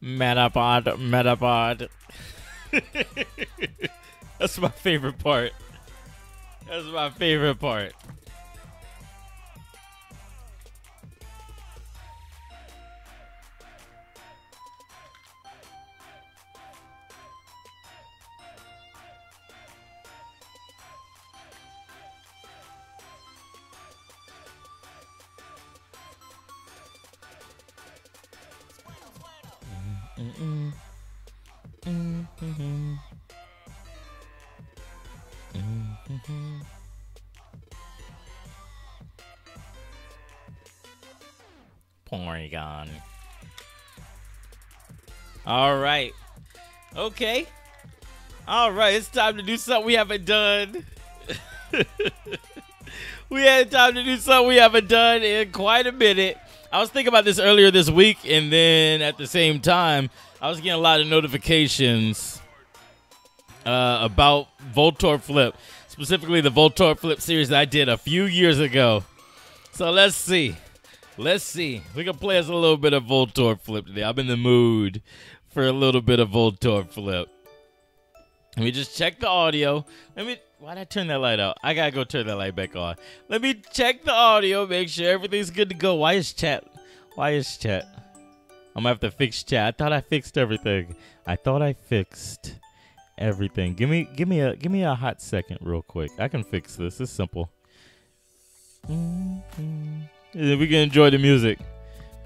Metapod, Metapod. That's my favorite part. That's my favorite part. Porygon. All right. Okay. All right. It's time to do something we haven't done. We had time to do something we haven't done in quite a minute. I was thinking about this earlier this week, and then at the same time, I was getting a lot of notifications about Voltorb Flip, specifically the Voltorb Flip series that I did a few years ago. So let's see. Let's see. We can play us a little bit of Voltorb Flip today. I'm in the mood for a little bit of Voltorb Flip. Let me just check the audio. Why'd I turn that light out? I gotta go turn that light back on. Let me check the audio, make sure everything's good to go. Why is chat? I'm gonna have to fix chat. I thought I fixed everything. Give me a hot second real quick. I can fix this. It's simple. We can enjoy the music.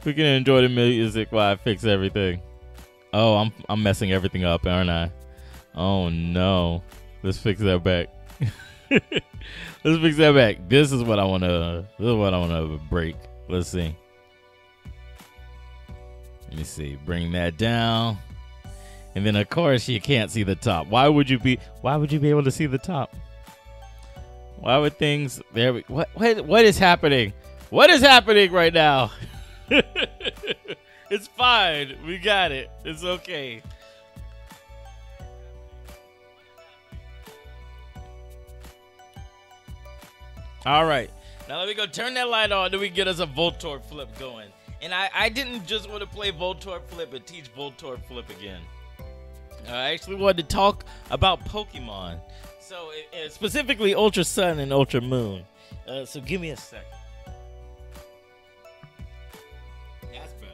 We can enjoy the music while I fix everything. Oh, I'm messing everything up, aren't I? Oh no. Let's fix that back. Let's fix that back. This is what I wanna break. Let's see. Let me see. Bring that down. And then of course you can't see the top. Why would you be able to see the top? Why would things what is happening? What is happening right now? It's fine. We got it. It's okay. All right. Now let me go turn that light on. Then we can get us a Voltorb Flip going. And I didn't just want to play Voltorb Flip and teach Voltorb Flip again. I actually wanted to talk about Pokemon. So specifically Ultra Sun and Ultra Moon. So give me a second. That's better.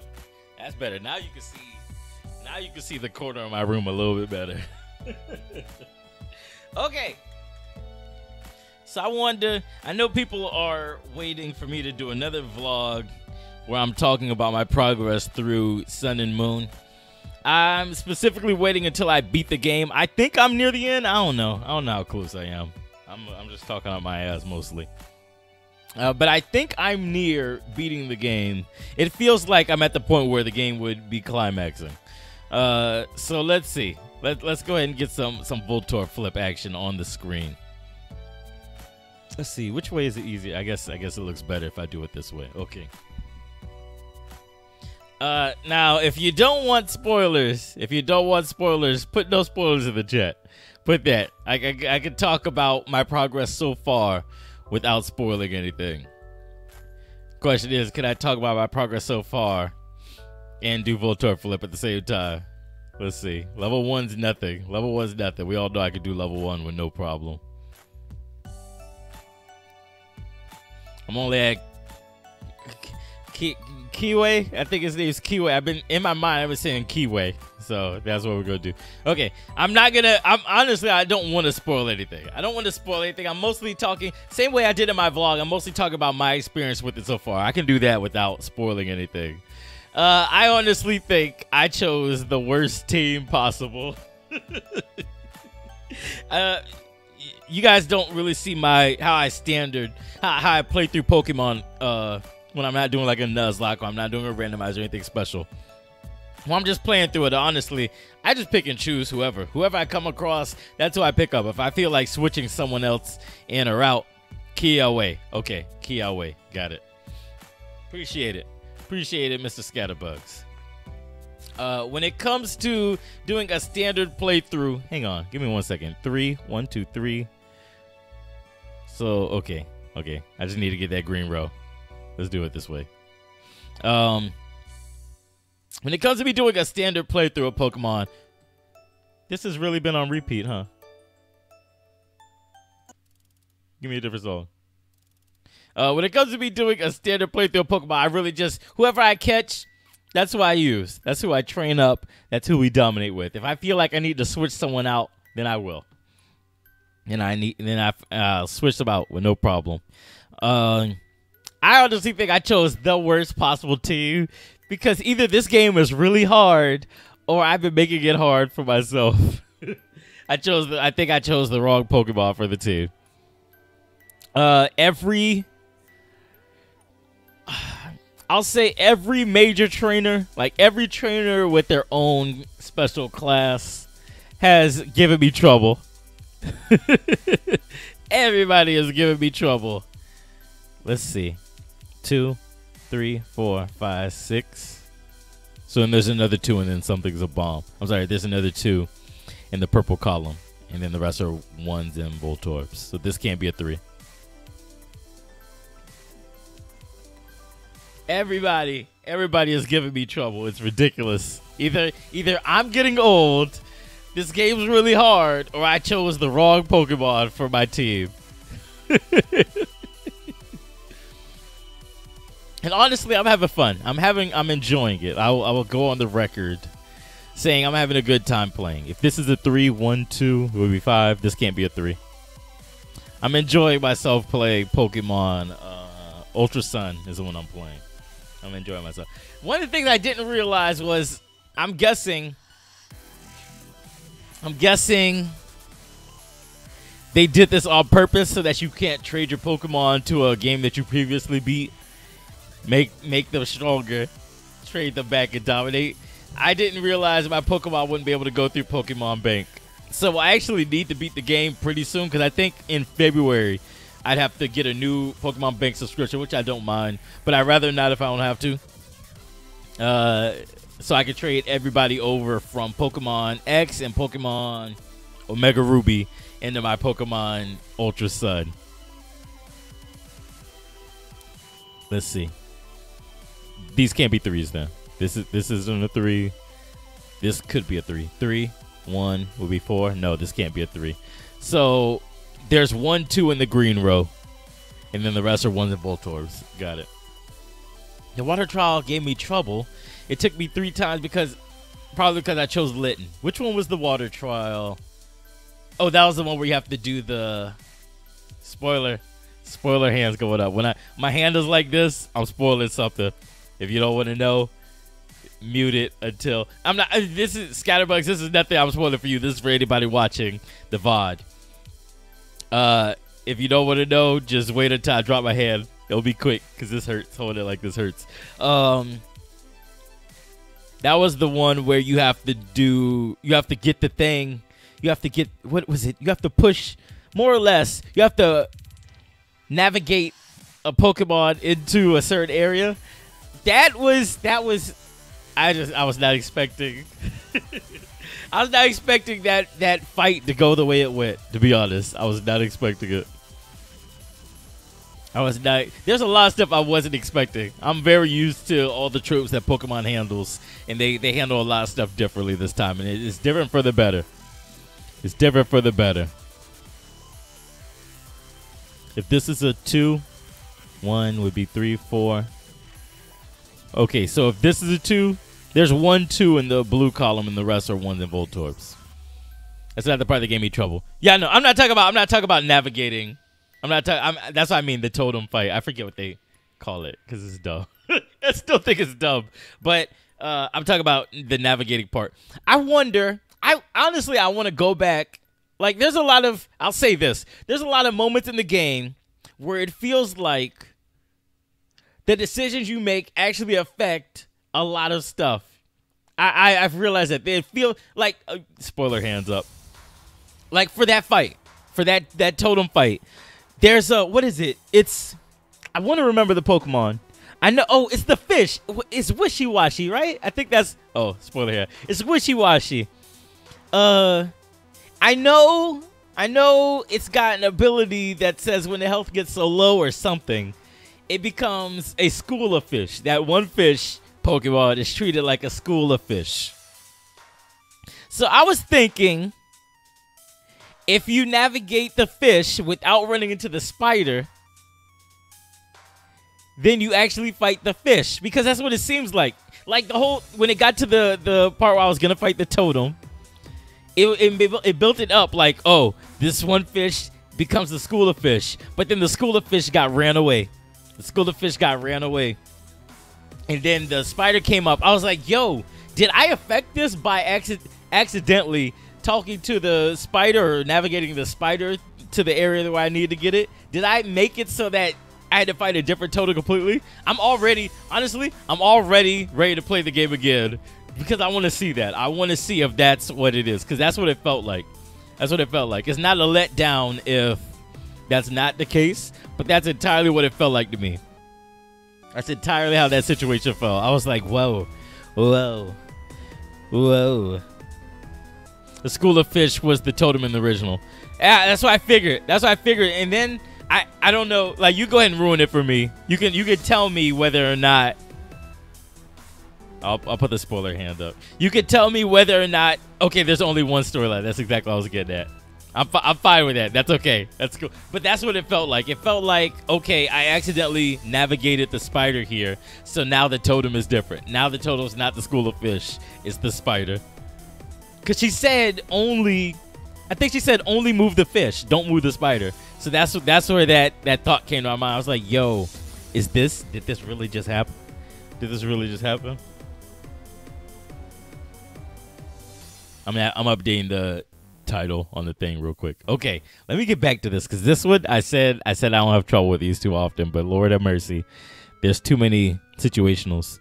That's better. Now you can see the corner of my room a little bit better. Okay. So I know people are waiting for me to do another vlog where I'm talking about my progress through Sun and Moon. I'm specifically waiting until I beat the game. I think I'm near the end. I don't know how close I am. I'm just talking out my ass mostly. But I think I'm near beating the game. It feels like I'm at the point where the game would be climaxing. So let's see. Let's go ahead and get some Voltorb Flip action on the screen. Let's see, which way is it easier? I guess it looks better if I do it this way. Okay. Now, if you don't want spoilers, put no spoilers in the chat. Put that. I can talk about my progress so far without spoiling anything. Question is, can I talk about my progress so far and do Voltorb Flip at the same time? Let's see. Level 1's nothing. Level 1's nothing. We all know I can do level 1 with no problem. I'm only at Kiwi. I think his name's Kiwi. I've been in my mind. I've been saying Kiwi, so that's what we're gonna do. Okay, I'm honestly, I don't want to spoil anything. I'm mostly talking same way I did in my vlog. I'm mostly talking about my experience with it so far. I can do that without spoiling anything. I honestly think I chose the worst team possible. You guys don't really see how I play through Pokemon when I'm not doing like a Nuzlocke or I'm not doing a randomizer or anything special. When I'm just playing through it, honestly, I just pick and choose whoever I come across. That's who I pick up. If I feel like switching someone else in or out, Kiawe. Okay, Kiawe. Got it. Appreciate it, Mr. Scatterbugs. When it comes to doing a standard playthrough, hang on, give me 1 second. 3, 1, 2, 3. So okay. I just need to get that green row. Let's do it this way. When it comes to me doing a standard playthrough of Pokemon, this has really been on repeat, huh? Give me a different song. When it comes to me doing a standard playthrough of Pokemon, I really just whoever I catch. That's who I use. That's who I train up. That's who we dominate with. If I feel like I need to switch someone out, then I will. I'll switch them out with no problem. I honestly think I chose the worst possible team because either this game is really hard or I've been making it hard for myself. I think I chose the wrong Pokemon for the team. I'll say every major trainer, like every trainer with their own special class, has given me trouble. Everybody has given me trouble. Let's see. 2, 3, 4, 5, 6. So then there's another 2 and then something's a bomb. I'm sorry, there's another 2 in the purple column. And then the rest are 1s and Voltorbs. So this can't be a 3. Everybody is giving me trouble. It's ridiculous. Either I'm getting old, this game's really hard, or I chose the wrong Pokemon for my team. And honestly, I'm having fun. I'm enjoying it. I will go on the record saying I'm having a good time playing. If this is a 3, 1, 2, it would be 5. This can't be a 3. I'm enjoying myself playing Pokemon. Ultra Sun is the one I'm playing. I'm enjoying myself. One of the things I didn't realize was I'm guessing they did this on purpose so that you can't trade your Pokemon to a game that you previously beat. Make them stronger. Trade them back and dominate. I didn't realize my Pokemon wouldn't be able to go through Pokemon Bank. So I actually need to beat the game pretty soon because I think in February I'd have to get a new Pokemon Bank subscription, which I don't mind, but I'd rather not if I don't have to. So I could trade everybody over from Pokemon X and Pokemon Omega Ruby into my Pokemon Ultra Sun. Let's see. These can't be 3s then. This isn't a 3. This could be a 3. 3, 1 will be 4. No, this can't be a 3. So there's 1, 2 in the green row, and then the rest are 1s and Voltorbs. Got it. The water trial gave me trouble. It took me 3 times probably because I chose Litten. Which one was the water trial? Oh, that was the one where you have to do the spoiler hands going up. When my hand is like this, I'm spoiling something. If you don't want to know, mute it until I'm not. This is Scatterbugs. This is nothing I'm spoiling for you. This is for anybody watching the VOD. If you don't want to know, just wait until I drop my hand. It'll be quick because this hurts. Holding it like this hurts. That was the one where you have to get the thing. You have to get, what was it? You have to push, more or less. You have to navigate a Pokemon into a certain area. I was not expecting. I was not expecting that fight to go the way it went, to be honest. I was not expecting it. I was not. There's a lot of stuff I wasn't expecting. I'm very used to all the tropes that Pokemon handles, and they handle a lot of stuff differently this time, and it's different for the better. It's different for the better. If this is a 2, 1 would be 3, 4. Okay, so if this is a 2, there's 1, 2 in the blue column, and the rest are 1s and Voltorbs. That's not the part that gave me trouble. Yeah, no, I'm not talking about navigating. That's what I mean, the totem fight. I forget what they call it because it's dumb. I still think it's dumb. But I'm talking about the navigating part. I wonder, honestly, I want to go back. Like, there's a lot of, I'll say this. There's a lot of moments in the game where it feels like the decisions you make actually affect a lot of stuff. I've realized that. They feel like, spoiler hands up. Like, for that fight, for that totem fight, there's a, what is it? I want to remember the Pokemon. I know, it's the fish. It's Wishy-Washy, right? I think that's, spoiler here. It's Wishy-Washy. I know it's got an ability that says when the health gets so low or something, it becomes a school of fish. That one fish Pokemon is treated like a school of fish. So I was thinking, if you navigate the fish without running into the spider, then you actually fight the fish. Because that's what it seems like. Like, when it got to the part where I was going to fight the totem, it built it up like, this one fish becomes the school of fish. But then the school of fish ran away. The school of fish ran away. And then the spider came up. I was like, yo, did I affect this by accidentally talking to the spider or navigating the spider to the area where I needed to get it? Did I make it so that I had to fight a different totem completely? Honestly, I'm already ready to play the game again because I want to see that. I want to see if that's what it is, because that's what it felt like. That's what it felt like. It's not a letdown if that's not the case, but that's entirely what it felt like to me. That's entirely how that situation felt. I was like, whoa, whoa, whoa. The school of fish was the totem in the original. Yeah, that's what I figured. And then I don't know. Like, you go ahead and ruin it for me. You can tell me whether or not. I'll put the spoiler hand up. You can tell me whether or not. Okay, there's only one storyline. That's exactly what I was getting at. I'm fine with that. That's okay. That's cool. But that's what it felt like. It felt like, okay, I accidentally navigated the spider here, so now the totem is different. Now the totem is not the school of fish. It's the spider. Because she said only move the fish. Don't move the spider. So that's where that thought came to my mind. I was like, yo, did this really just happen? Did this really just happen? I'm updating the title on the thing real quick. Okay, let me get back to this, because this one I said I don't have trouble with these too often, but Lord have mercy, there's too many situationals.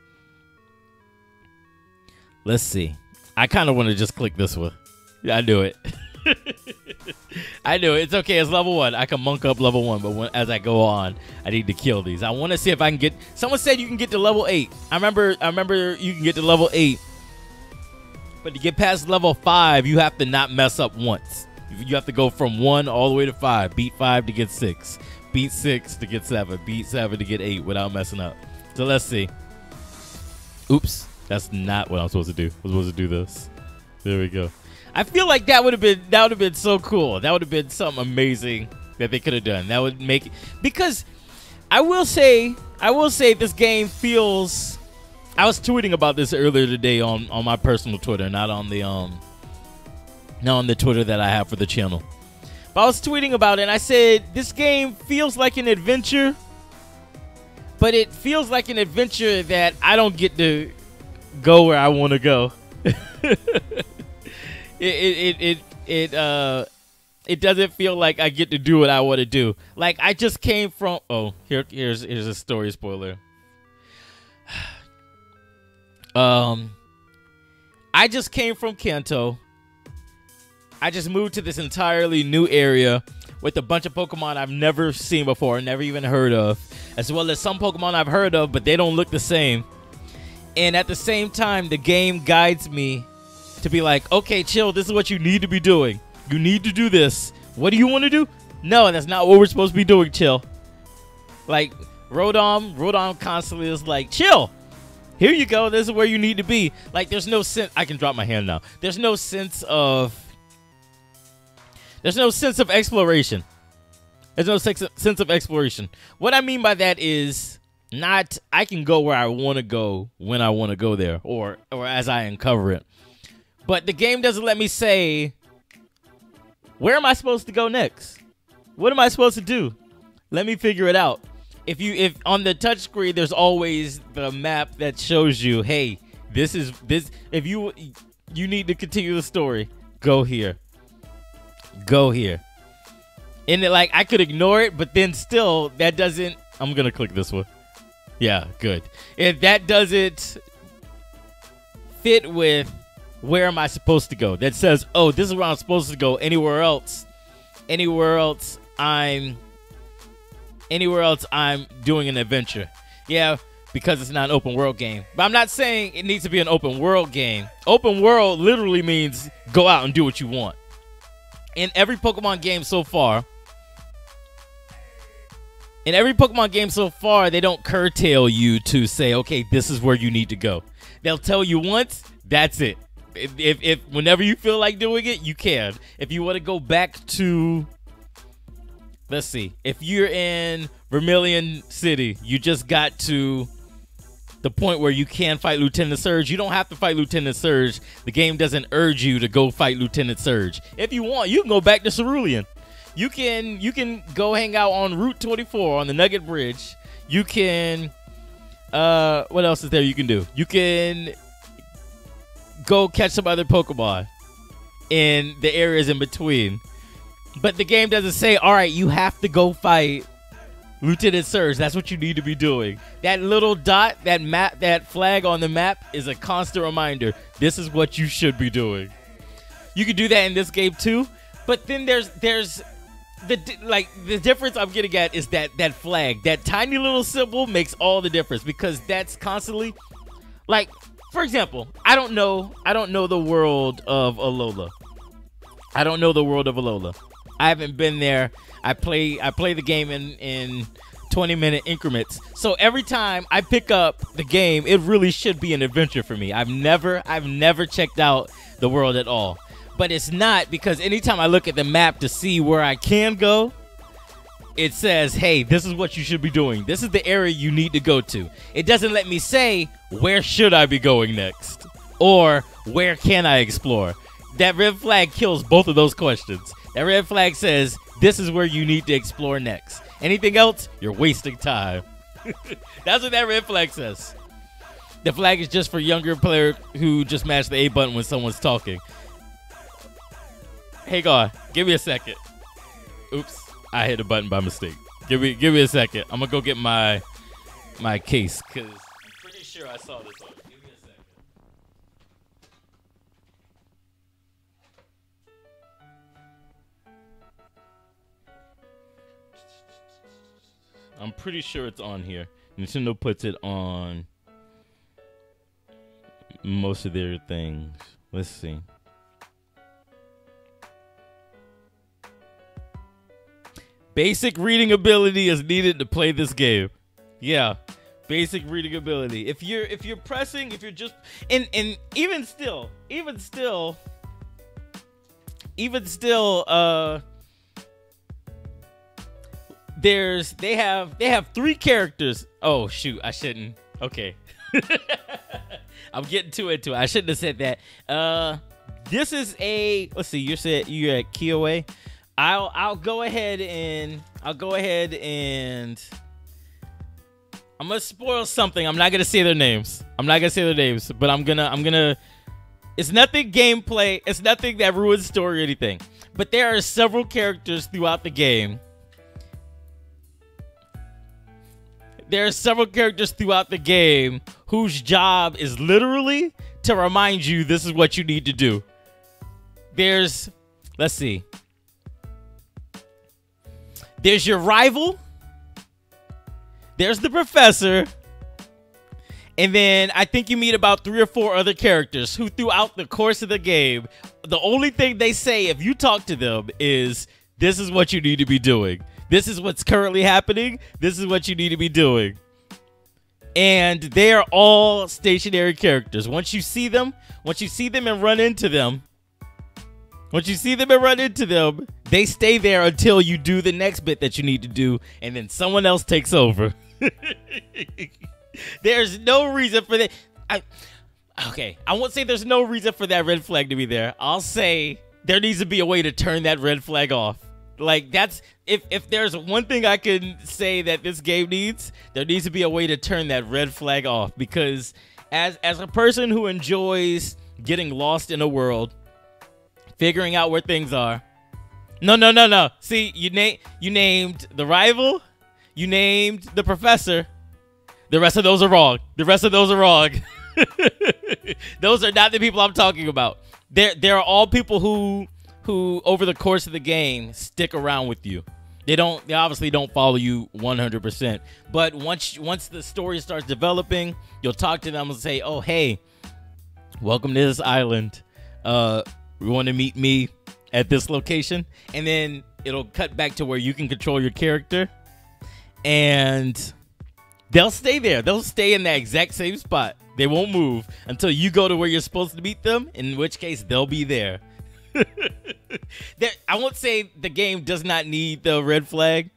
Let's see. I kind of want to just click this one. Yeah, I knew it. I knew it. It's okay. It's level 1. I can monk up level 1, but as I go on, I need to kill these. I want to see if I can get. Someone said you can get to level 8. I remember you can get to level 8. But to get past level 5, you have to not mess up once. You have to go from 1 all the way to 5. Beat 5 to get 6. Beat 6 to get 7. Beat 7 to get 8 without messing up. So let's see. Oops. That's not what I'm supposed to do. I'm supposed to do this. There we go. I feel like that would have been so cool. That would have been something amazing that they could have done. That would make it, because I will say this game feels. I was tweeting about this earlier today on my personal Twitter, not on the Twitter that I have for the channel. But I was tweeting about it, and I said this game feels like an adventure, but it feels like an adventure that I don't get to go where I want to go. It doesn't feel like I get to do what I want to do. Like, I just came from. Oh, here's a story spoiler. I just came from Kanto. I just moved to this entirely new area with a bunch of Pokemon I've never seen before, never even heard of, as well as some Pokemon I've heard of, but they don't look the same. And at the same time, the game guides me to be like, okay, chill, this is what you need to be doing. You need to do this. What do you want to do? No, that's not what we're supposed to be doing, chill. Like Rodom constantly is like, chill. Here you go. This is where you need to be. Like, there's no sense. I can drop my hand now. There's no sense of exploration. There's no sense of exploration. What I mean by that is not I can go where I want to go when I want to go there, or as I uncover it. But the game doesn't let me say, where am I supposed to go next? What am I supposed to do? Let me figure it out. If on the touchscreen, there's always the map that shows you, hey, this. If you need to continue the story, go here. Go here. And like I could ignore it, but then still that doesn't. I'm gonna click this one. Yeah, good. If that doesn't fit with where am I supposed to go, that says, oh, this is where I'm supposed to go. Anywhere else I'm doing an adventure. Yeah, because it's not an open world game. But I'm not saying it needs to be an open world game. Open world literally means go out and do what you want. In every Pokemon game so far, they don't curtail you to say, okay, this is where you need to go. They'll tell you once, that's it. If whenever you feel like doing it, you can. If you want to go back to, let's see, if you're in Vermilion City, you just got to the point where you can fight Lieutenant Surge. You don't have to fight Lieutenant Surge. The game doesn't urge you to go fight Lieutenant Surge. If you want, you can go back to Cerulean. You can go hang out on Route 24 on the Nugget Bridge. You can, what else is there you can do? You can go catch some other Pokemon in the areas in between. But the game doesn't say, all right, you have to go fight Lieutenant Surge. That's what you need to be doing. That little dot, that map, that flag on the map is a constant reminder. This is what you should be doing. You can do that in this game too. But then there's the difference I'm getting at is that flag, that tiny little symbol makes all the difference, because that's constantly, like, for example, I don't know the world of Alola. I haven't been there. I play the game in 20-minute increments. So every time I pick up the game, it really should be an adventure for me. I've never checked out the world at all. But it's not, because anytime I look at the map to see where I can go, it says, hey, this is what you should be doing. This is the area you need to go to. It doesn't let me say, where should I be going next? Or where can I explore? That red flag kills both of those questions. That red flag says, this is where you need to explore next. Anything else, you're wasting time. That's what that red flag says. The flag is just for younger players who just mash the A button when someone's talking. Hang on, give me a second. Oops, I hit a button by mistake. Give me a second. I'm gonna go get my case, because I'm pretty sure I saw this on. Give me a second. I'm pretty sure it's on here. Nintendo puts it on most of their things. Let's see. Basic reading ability is needed to play this game. Yeah, basic reading ability. If you're pressing, if you're just and even still, they have 3 characters. Oh shoot, I shouldn't. Okay. I'm getting too into it. I shouldn't have said that. This is a, let's see, you're at Kiowa. I'll go ahead and I'm gonna spoil something. I'm not gonna say their names. But I'm gonna it's nothing gameplay, it's nothing that ruins story or anything. But there are several characters throughout the game. Whose job is literally to remind you this is what you need to do. Let's see. There's your rival. There's the professor. And then I think you meet about 3 or 4 other characters who throughout the course of the game, the only thing they say if you talk to them is, this is what you need to be doing. This is what's currently happening. This is what you need to be doing. And they are all stationary characters. Once you see them and run into them, they stay there until you do the next bit that you need to do, and then someone else takes over. There's no reason for that. I won't say there's no reason for that red flag to be there. I'll say there needs to be a way to turn that red flag off. Like, that's if there's one thing I can say that this game needs, there needs to be a way to turn that red flag off. Because as a person who enjoys getting lost in a world, figuring out where things are. No. See, you named the rival, you named the professor. The rest of those are wrong. Those are not the people I'm talking about. There are all people who over the course of the game stick around with you. They obviously don't follow you 100%. But once the story starts developing, you'll talk to them and say, "Oh, hey, welcome to this island. We want to meet me at this location." And then it'll cut back to where you can control your character, and they'll stay there. They'll stay in that exact same spot. They won't move until you go to where you're supposed to meet them, in which case they'll be there. I won't say the game does not need the red flag,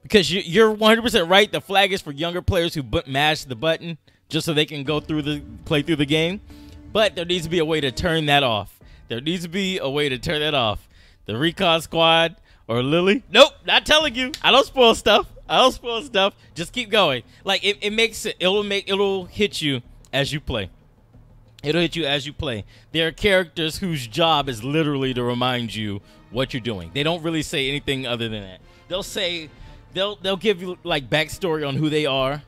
because you're 100% right. The flag is for younger players who mash the button just so they can play through the game. But there needs to be a way to turn that off. The recon squad or Lily. Nope, not telling you. I don't spoil stuff. Just keep going. Like, it'll hit you as you play. There are characters whose job is literally to remind you what you're doing. They don't really say anything other than that. They'll give you like backstory on who they are,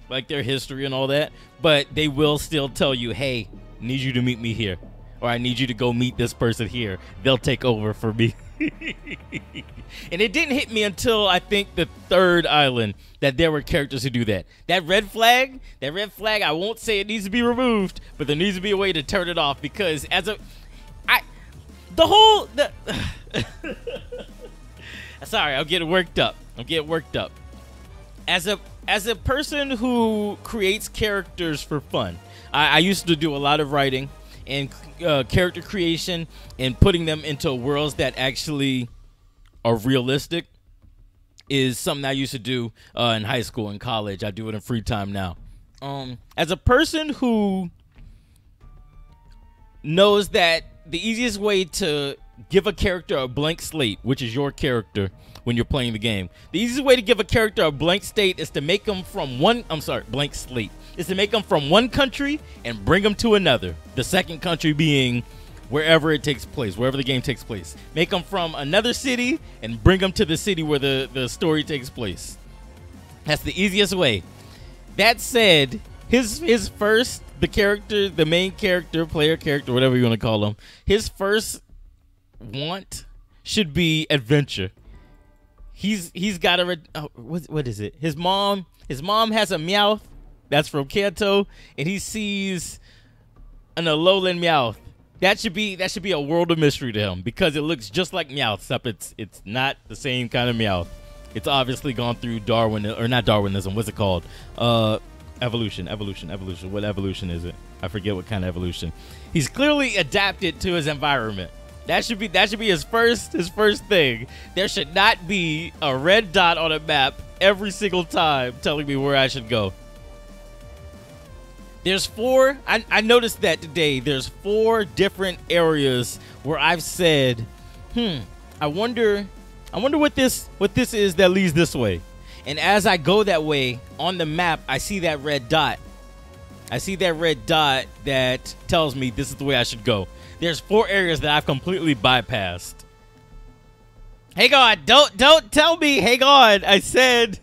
like their history and all that, but they will still tell you, "Hey, I need you to meet me here," or "I need you to go meet this person here. They'll take over for me." And it didn't hit me until I think the third island that there were characters who do that. That red flag, I won't say it needs to be removed, but there needs to be a way to turn it off, because sorry, I'm getting worked up. As a person who creates characters for fun, I used to do a lot of writing and character creation and putting them into worlds that actually are realistic is something I used to do in high school and college. I do it in free time now. As a person who knows that the easiest way to give a character a blank slate, which is your character when you're playing the game, the easiest way to give a character a blank slate is to make them from blank slate is to make them from one country and bring them to another. The second country being wherever it takes place, wherever the game takes place. Make them from another city and bring them to the city where the story takes place. That's the easiest way. That said, his first, the main character, player character, whatever you want to call him, his first want should be adventure. He's got what is it? His mom has a Meowth that's from Kanto, and he sees an Alolan Meowth. That should be a world of mystery to him, because it looks just like Meowth, except it's not the same kind of Meowth. It's obviously gone through not Darwinism. What's it called? Evolution. What evolution is it? I forget what kind of evolution. He's clearly adapted to his environment. That should be his first thing. There should not be a red dot on a map every single time telling me where I should go. There's four. I noticed that today. There's 4 different areas where I've said, I wonder what this is that leads this way. And as I go that way on the map, I see that red dot. That tells me this is the way I should go. There's 4 areas that I've completely bypassed. Hang on, don't tell me. Hang on, I said.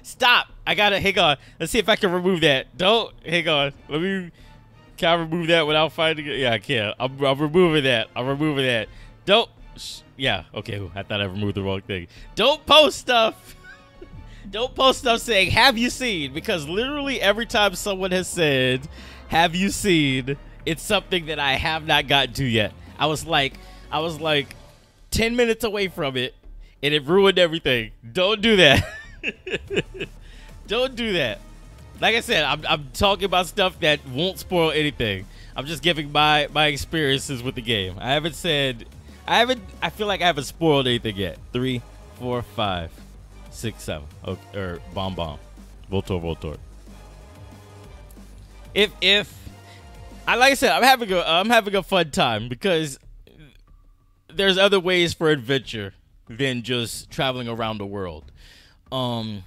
Stop. I gotta hang on. Let's see if I can remove that. Hang on. Can I remove that without finding it? Yeah, I can. I'm removing that. Yeah, okay. I thought I removed the wrong thing. Don't post stuff. Don't post stuff saying, "Have you seen?" Because literally every time someone has said, "Have you seen?" it's something that I have not gotten to yet. I was like 10 minutes away from it, and it ruined everything. Don't do that. Don't do that. Like I said, I'm talking about stuff that won't spoil anything. I'm just giving my experiences with the game. I feel like I haven't spoiled anything yet. 3, 4, 5, 6, 7. Okay, or bomb. Voltorb. If like I said, I'm having a fun time because there's other ways for adventure than just traveling around the world. One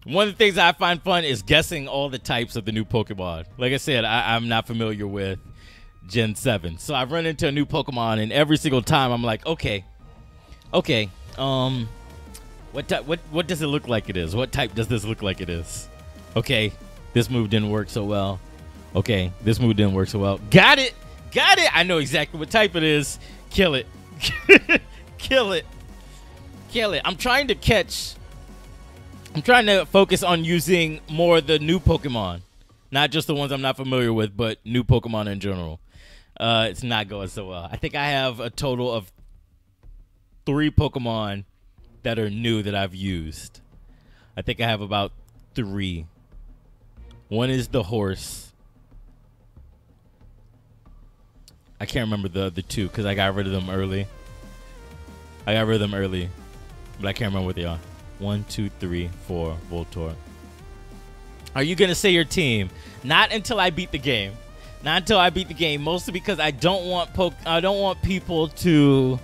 of the things I find fun is guessing all the types of the new Pokemon. Like I said, I'm not familiar with Gen 7. So I've run into a new Pokemon, and every single time I'm like, okay, what does it look like it is? What type does this look like it is? Okay, this move didn't work so well. Okay, this move didn't work so well. Got it. I know exactly what type it is. Kill it. Kill it. I'm trying to focus on using more of the new Pokemon. Not just the ones I'm not familiar with, but new Pokemon in general. It's not going so well. I think I have a total of 3 Pokemon that are new that I've used. I think I have about 3. One is the horse. I can't remember the other 2 because I got rid of them early. But I can't remember what they are. 1, 2, 3, 4, Voltorb. Are you going to say your team? Not until I beat the game. Mostly because I don't want people to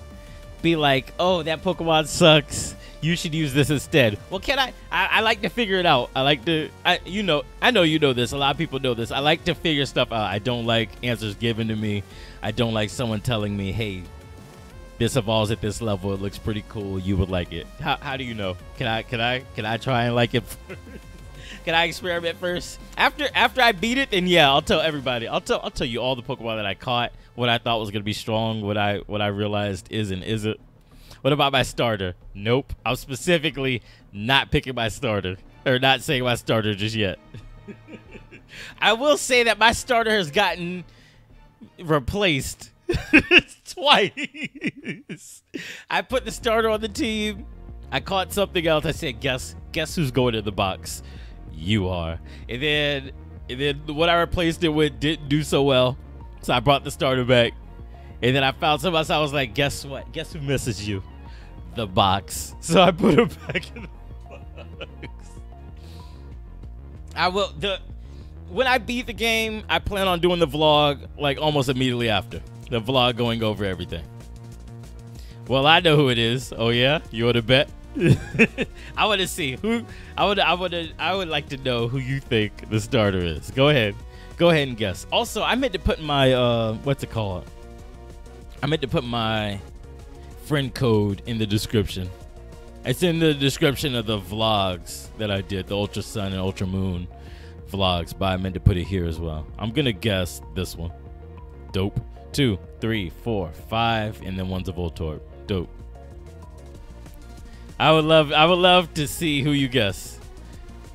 be like, oh, that Pokemon sucks. You should use this instead. Well, can I? I like to figure it out. I know you know this. A lot of people know this. I like to figure stuff out. I don't like answers given to me. I don't like someone telling me, hey, this evolves at this level. It looks pretty cool. You would like it. How do you know? Can I try and like it? Can I experiment first? After I beat it, then yeah, I'll tell everybody. I'll tell you all the Pokemon that I caught, what I thought was gonna be strong, what I realized is and isn't. What about my starter? Nope. I'm specifically not picking my starter, or not saying my starter just yet. I will say that my starter has gotten replaced twice. I put the starter on the team. I caught something else. I said, guess who's going in the box? You are. And then what I replaced it with didn't do so well. So I brought the starter back. And then I found something else. I was like, guess what? Guess who misses you? The box. So I put him back in the box. When I beat the game, I plan on doing the vlog like almost immediately after. The vlog going over everything. Well, I know who it is. Oh yeah? You want to bet? I want to see who. I would like to know who you think the starter is. Go ahead and guess. Also, I meant to put my what's it called? I meant to put my friend code in the description. It's in the description of the vlogs that I did, the Ultra Sun and Ultra Moon vlogs, but I meant to put it here as well. I'm gonna guess this one. Dope. 2, 3, 4, 5, and then one's a Voltorb. Dope. I would love to see who you guess.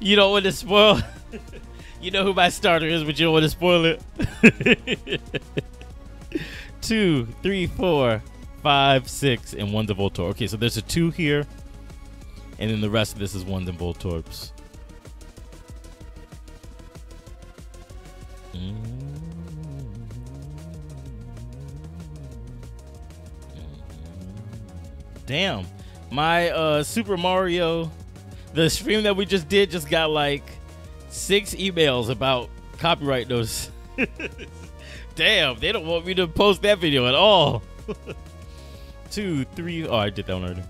You don't want to spoil. You know who my starter is, but you don't want to spoil it. 2, 3, 4, 5, 6, and one's a Voltorb. Okay, so there's a 2 here, and then the rest of this is ones and Voltorbs. Damn, my Super Mario, the stream that we just did just got like 6 emails about copyright notice. Damn, they don't want me to post that video at all. 2, 3. Oh, I did that one already.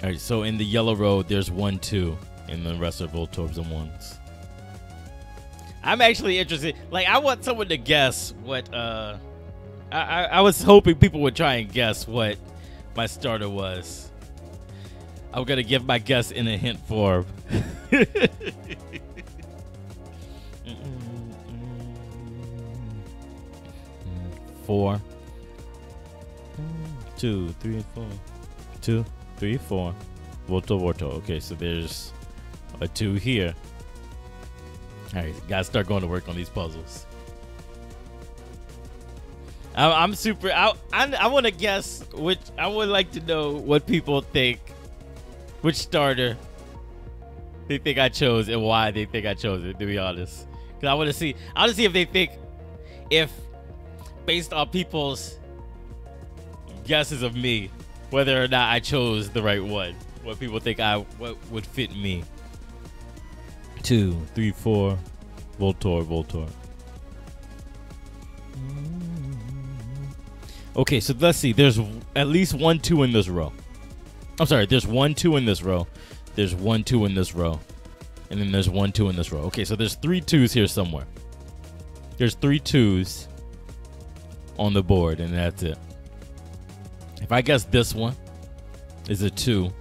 All right, so in the yellow row, there's 1, 2, and the rest are Voltorbs and ones. I'm actually interested. Like, I want someone to guess what. I was hoping people would try and guess what my starter was. I'm gonna give my guess in a hint form. 4. 2, 3, 4. 2, 3, 4. Voltorb. Okay, so there's a 2 here. All right, gotta start going to work on these puzzles. I'm super. I want to guess which. I would like to know what people think, which starter they think I chose and why they think I chose it. To be honest, because I want to see. I want to see if they think, if based on people's guesses of me, whether or not I chose the right one. What people think what would fit me. 2, 3, 4. Voltorb. Okay, so let's see. There's at least 1, 2 in this row. I'm sorry. There's 1, 2 in this row. There's 1, 2 in this row. And then there's 1, 2 in this row. Okay, so there's 3 2s here somewhere. There's 3 2s on the board, and that's it. If I guess this one is a 2.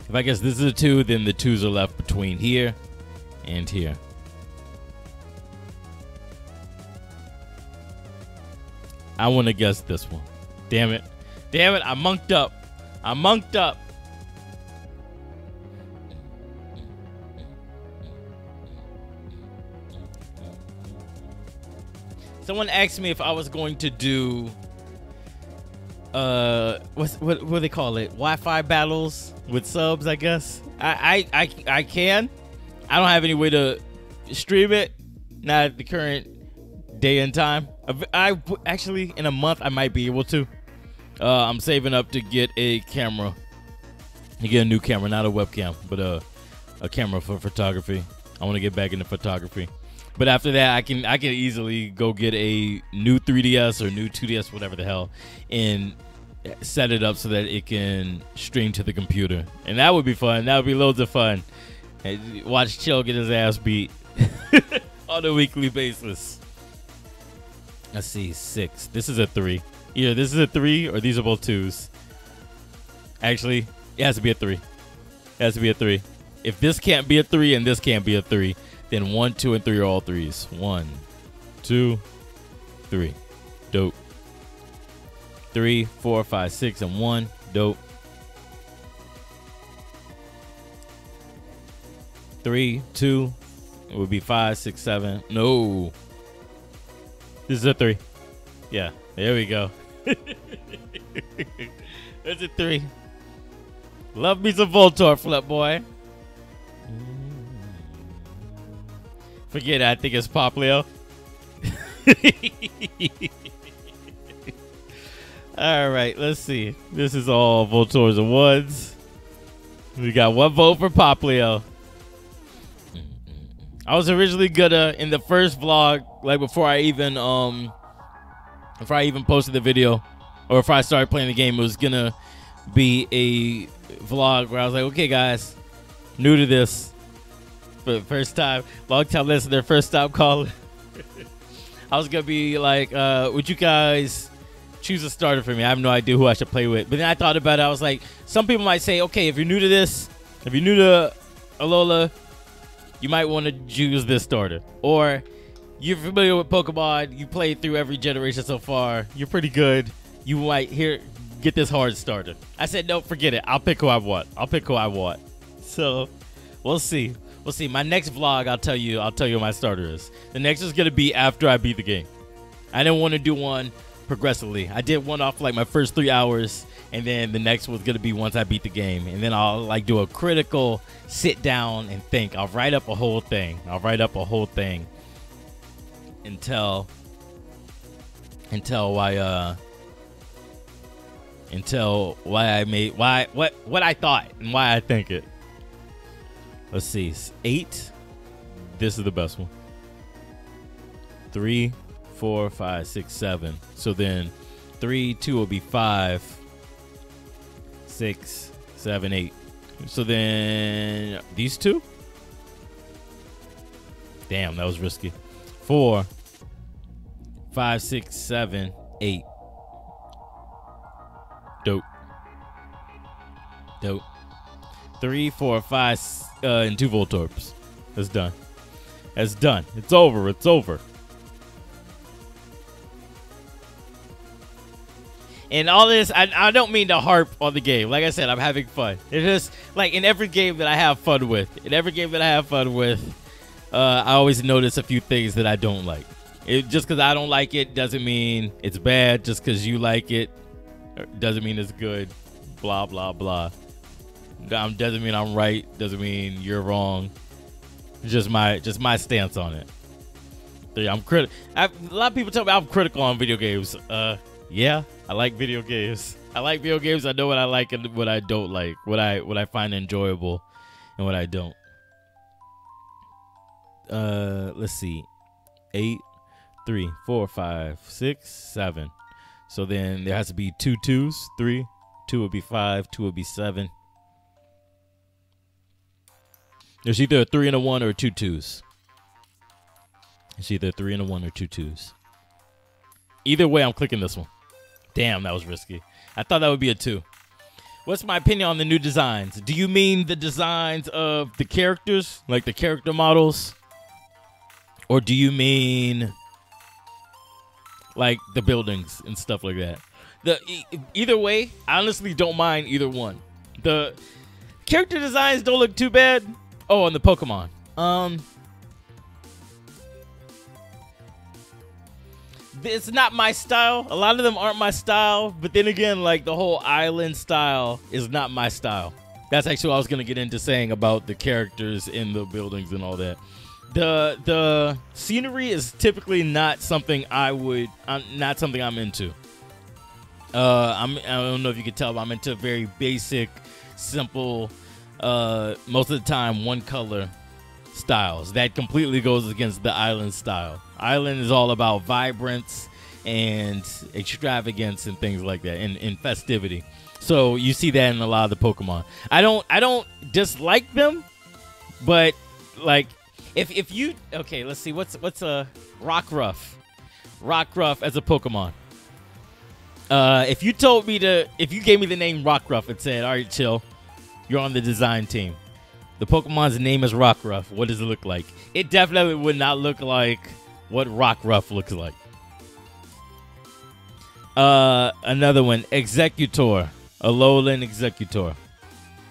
If I guess this is a 2, then the 2s are left between here and here. I want to guess this one. Damn it. Damn it. I monked up. Someone asked me if I was going to do what do they call it? Wi-Fi battles with subs, I guess. I can. I don't have any way to stream it, not at the current day and time. I actually, in a month I might be able to. I'm saving up to get a camera. To get a new camera, not a webcam, but a camera for photography. I want to get back into photography. But after that, I can easily go get a new 3DS or new 2DS, whatever the hell, and set it up so that it can stream to the computer. And that would be fun. That would be loads of fun. And watch Chill get his ass beat on a weekly basis. Let's see, 6. This is a 3. Either this is a 3 or these are both 2s. Actually, it has to be a 3. It has to be a 3. If this can't be a 3 and this can't be a 3, then 1, 2, and 3 are all 3s. 1, 2, 3. Dope. 3, 4, 5, 6, and 1. Dope. 3, 2. It would be 5, 6, 7. No. This is a 3. Yeah. There we go. That's a 3. Love me some Voltorb Flip, boy. Forget it, I think it's Poplio. Alright, let's see. This is all Voltorbs and 1s. We got 1 vote for Poplio. I was originally gonna, in the first vlog, like before I even posted the video, or if I started playing the game, it was gonna be a vlog where I was like, okay guys, new to this. For the first time, long time listener, first time calling. I was gonna be like, would you guys choose a starter for me? I have no idea who I should play with. But then I thought about it. I was like, some people might say, okay, if you're new to this, if you're new to Alola, you might want to choose this starter. Or you're familiar with Pokemon, you played through every generation so far, you're pretty good, you might get this hard starter. I said, no, forget it. I'll pick who I want. So we'll see. We'll see. My next vlog, I'll tell you what my starter is. The next is gonna be after I beat the game. I didn't want to do one progressively. I did one off like my first 3 hours, and then the next was gonna be once I beat the game, and then I'll like do a critical sit down and think. I'll write up a whole thing. Until what I thought and why I think it. Let's see, 8. This is the best one. 3, 4, 5, 6, 7. So then 3, 2 will be 5, 6, 7, 8. So then these 2? Damn, that was risky. 4, 5, 6, 7, 8. Dope. 3, 4, 5, and 2 Voltorbs. That's done. It's over. And all this, I don't mean to harp on the game. Like I said, I'm having fun. It's just like in every game that I have fun with. I always notice a few things that I don't like. Just because I don't like it doesn't mean it's bad. Just because you like it doesn't mean it's good. Blah, blah, blah. Doesn't mean I'm right. Doesn't mean you're wrong. Just my stance on it. Yeah, a lot of people tell me I'm critical on video games. Yeah, I like video games. I like video games. I know what I like and what I don't like. What I find enjoyable and what I don't. Let's see. 8, 3, 4, 5, 6, 7. So then there has to be 2 2s. 3, 2 would be 5. 2 would be 7. There's either a 3 and a 1 or 2 2s. It's either a 3 and a 1 or 2 2s. Either way, I'm clicking this one. Damn, that was risky. I thought that would be a 2. What's my opinion on the new designs? Do you mean the designs of the characters, like the character models? Or do you mean like the buildings and stuff like that? Either way, I honestly don't mind either one. The character designs don't look too bad. Oh, and the Pokemon. It's not my style. A lot of them aren't my style. But then again, like the whole island style is not my style. That's actually what I was going to get into saying about the characters in the buildings and all that. The scenery is typically not something not something I'm into. I don't know if you can tell, but I'm into very basic, simple, most of the time one color styles. That completely goes against the island style. Island is all about vibrance and extravagance and things like that, and festivity. So you see that in a lot of the Pokemon. I don't dislike them, but like if you okay, let's see what's a Rockruff as a Pokemon. If you gave me the name Rockruff and said, all right, chill, you're on the design team. The Pokemon's name is Rockruff. What does it look like? It definitely would not look like what Rockruff looks like. Another one, Executor. Alolan Executor.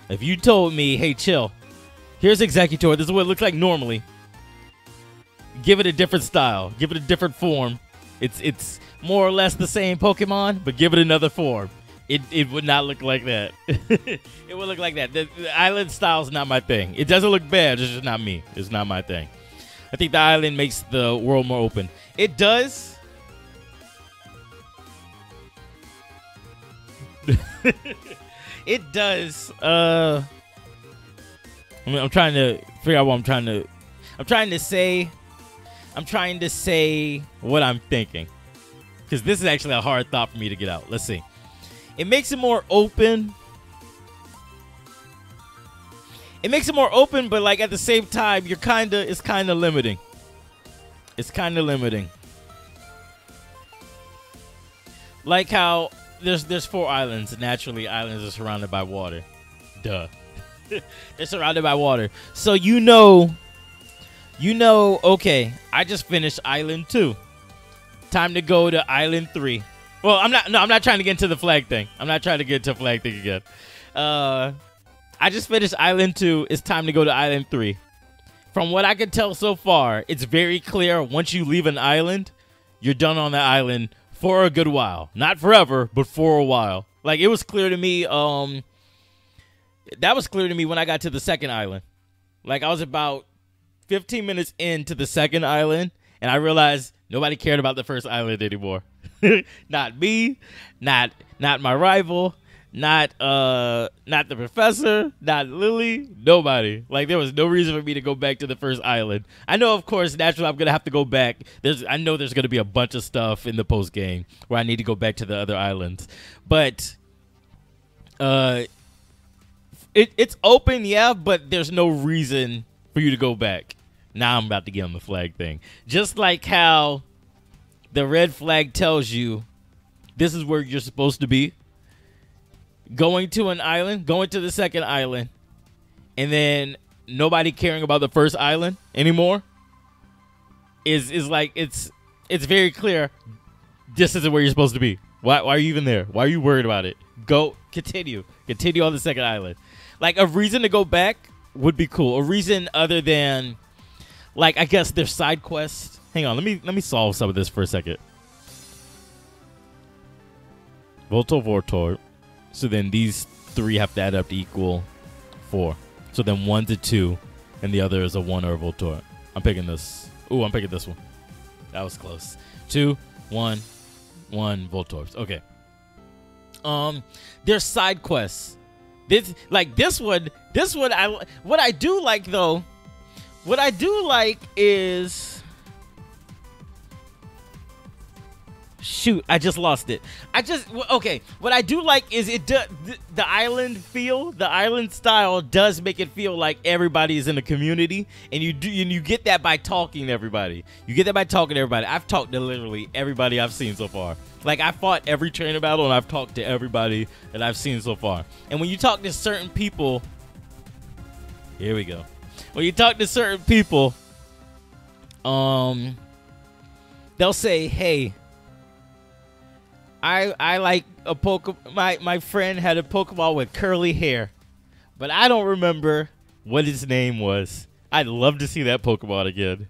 If you told me, hey, chill, here's Executor. This is what it looks like normally. Give it a different style. Give it a different form. It's more or less the same Pokemon, but give it another form. It would not look like that. It would look like that. The island style is not my thing. It doesn't look bad. It's just not me. It's not my thing. I think the island makes the world more open. It does. It does. I'm trying to figure out what I'm trying to say. I'm trying to say what I'm thinking, because this is actually a hard thought for me to get out. Let's see. It makes it more open. It makes it more open, but like at the same time, it's kind of limiting. It's kind of limiting. Like how there's 4 islands. Naturally, islands are surrounded by water. Duh. They're surrounded by water. So you know, okay, I just finished Island 2. Time to go to Island 3. Well, I'm not trying to get into the flag thing. I'm not trying to get into flag thing again. I just finished Island 2. It's time to go to Island 3. From what I can tell so far, it's very clear once you leave an island, you're done on that island for a good while. Not forever, but for a while. Like, it was clear to me, that was clear to me when I got to the second island. Like, I was about 15 minutes into the second island, and I realized nobody cared about the first island anymore. Not me, not my rival, not the professor, not Lily, nobody. Like, there was no reason for me to go back to the first island. I know, of course, naturally I'm gonna have to go back. I know there's gonna be a bunch of stuff in the post game where I need to go back to the other islands, but it's open, yeah, but there's no reason for you to go back. Now I'm about to get on the flag thing. Just like how the red flag tells you this is where you're supposed to be. Going to an island, going to the second island, and then nobody caring about the first island anymore is like it's very clear this isn't where you're supposed to be. Why are you even there? Why are you worried about it? Go, continue on the second island. Like, a reason to go back would be cool. A reason other than like, I guess their side quests. Hang on, let me solve some of this for a second. Voltorb. So then these 3 have to add up to equal 4. So then 1's a 2, and the other is a 1 or a Voltorb. I'm picking this. Ooh, I'm picking this one. That was close. 2, 1, 1 Voltorbs. Okay. There's side quests. This one. What I do like though. What I do like is. Shoot, I just lost it. Okay. What I do like is the island feel, the island style does make it feel like everybody is in a community, and you get that by talking to everybody. You get that by talking to everybody. I've talked to literally everybody I've seen so far. Like, I fought every trainer battle, and I've talked to everybody that I've seen so far. And when you talk to certain people, here we go. When you talk to certain people, they'll say, "Hey, I like a Pokemon. My friend had a Pokemon with curly hair, but I don't remember what his name was. I'd love to see that Pokemon again."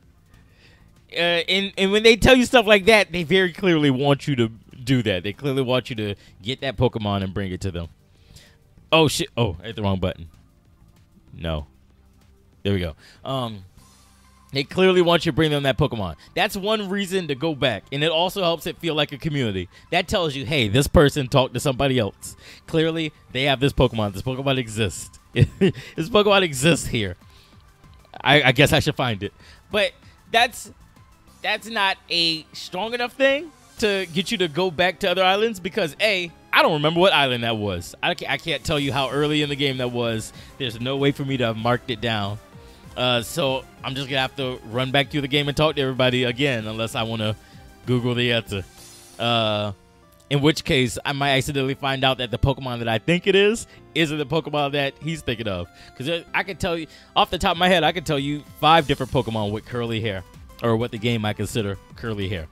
And when they tell you stuff like that, they very clearly want you to do that. They clearly want you to get that Pokemon and bring it to them. Oh shit! Oh, I hit the wrong button. No. There we go. They clearly want you to bring them that Pokemon. That's one reason to go back. And it also helps it feel like a community. That tells you, hey, this person talked to somebody else. Clearly, they have this Pokemon. This Pokemon exists. This Pokemon exists here. I guess I should find it. But that's not a strong enough thing to get you to go back to other islands because, A, I don't remember what island that was. I can't tell you how early in the game that was. There's no way for me to have marked it down. So I'm just going to have to run back through the game and talk to everybody again unless I want to Google the answer. In which case, I might accidentally find out that the Pokemon that I think it isn't the Pokemon that he's thinking of. Because I can tell you, off the top of my head, I can tell you 5 different Pokemon with curly hair. Or what the game might consider curly hair.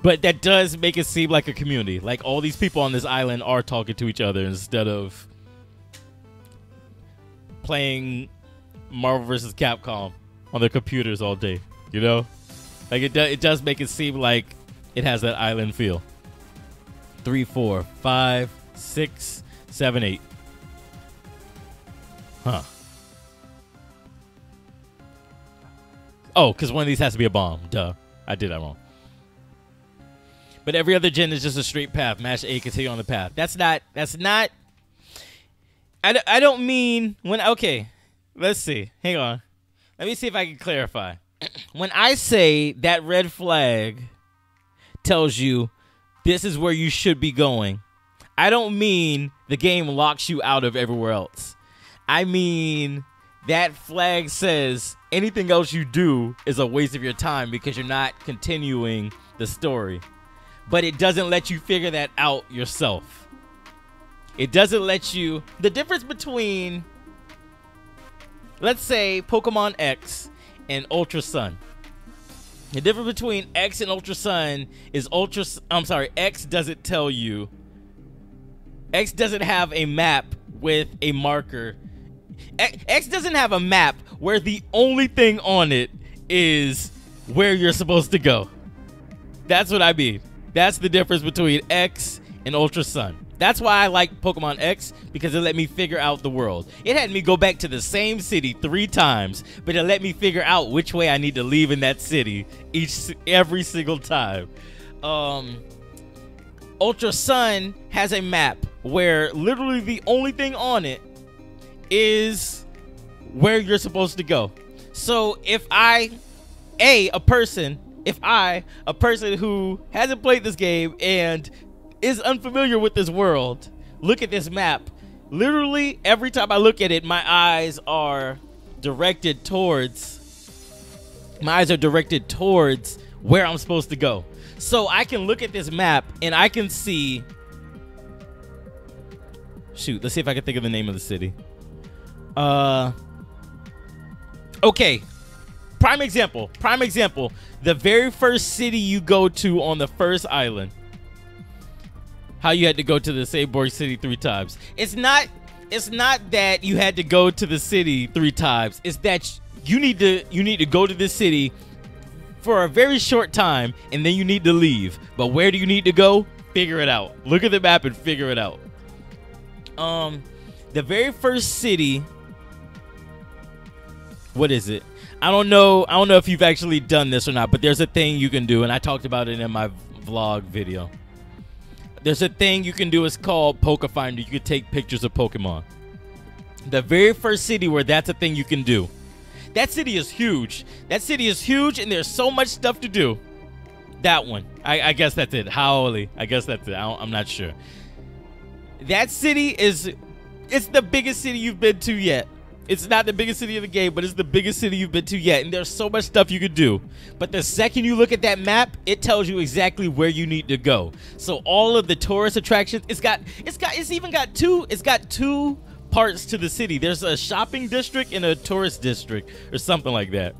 But that does make it seem like a community. Like all these people on this island are talking to each other instead of playing Marvel vs. Capcom on their computers all day, you know? Like it does make it seem like it has that island feel. 3, 4, 5, 6, 7, 8. Huh. Oh, because one of these has to be a bomb. Duh. I did that wrong. But every other gen is just a straight path. Mash A, continue on the path. That's not. I don't mean when. Okay, let's see. Hang on. Let me see if I can clarify. When I say that red flag tells you this is where you should be going, I don't mean the game locks you out of everywhere else. I mean that flag says anything else you do is a waste of your time because you're not continuing the story. But it doesn't let you figure that out yourself. It doesn't let you... The difference between, let's say, Pokemon X and Ultra Sun. The difference between X and Ultra Sun is X doesn't tell you. X doesn't have a map with a marker. X doesn't have a map where the only thing on it is where you're supposed to go. That's what I mean. That's the difference between X and Ultra Sun. That's why I like Pokemon X, because it let me figure out the world. It had me go back to the same city 3 times, but it let me figure out which way I need to leave in that city every single time. Ultra Sun has a map where literally the only thing on it is where you're supposed to go. So if a person who hasn't played this game and is unfamiliar with this world, look at this map. Literally, every time I look at it, my eyes are directed towards where I'm supposed to go. So I can look at this map and I can see... Shoot, let's see if I can think of the name of the city. Okay. Prime example. The very first city you go to on the first island. How you had to go to the Saborg City 3 times. It's not it's not that you had to go to the city 3 times. It's that you need to go to this city for a very short time, and then you need to leave. But where do you need to go? Figure it out. Look at the map and figure it out. The very first city. What is it? I don't know if you've actually done this or not, but there's a thing you can do, and I talked about it in my vlog video. There's a thing you can do. It's called Poke Finder. You can take pictures of Pokemon. The very first city where that's a thing you can do. That city is huge. That city is huge, and there's so much stuff to do. That one. I guess that's it. Howley. I guess that's it. I'm not sure. That city it's the biggest city you've been to yet. It's not the biggest city of the game, but it's the biggest city you've been to yet. And there's so much stuff you could do. But the second you look at that map, it tells you exactly where you need to go. So all of the tourist attractions, it's got two parts to the city. There's a shopping district and a tourist district or something like that.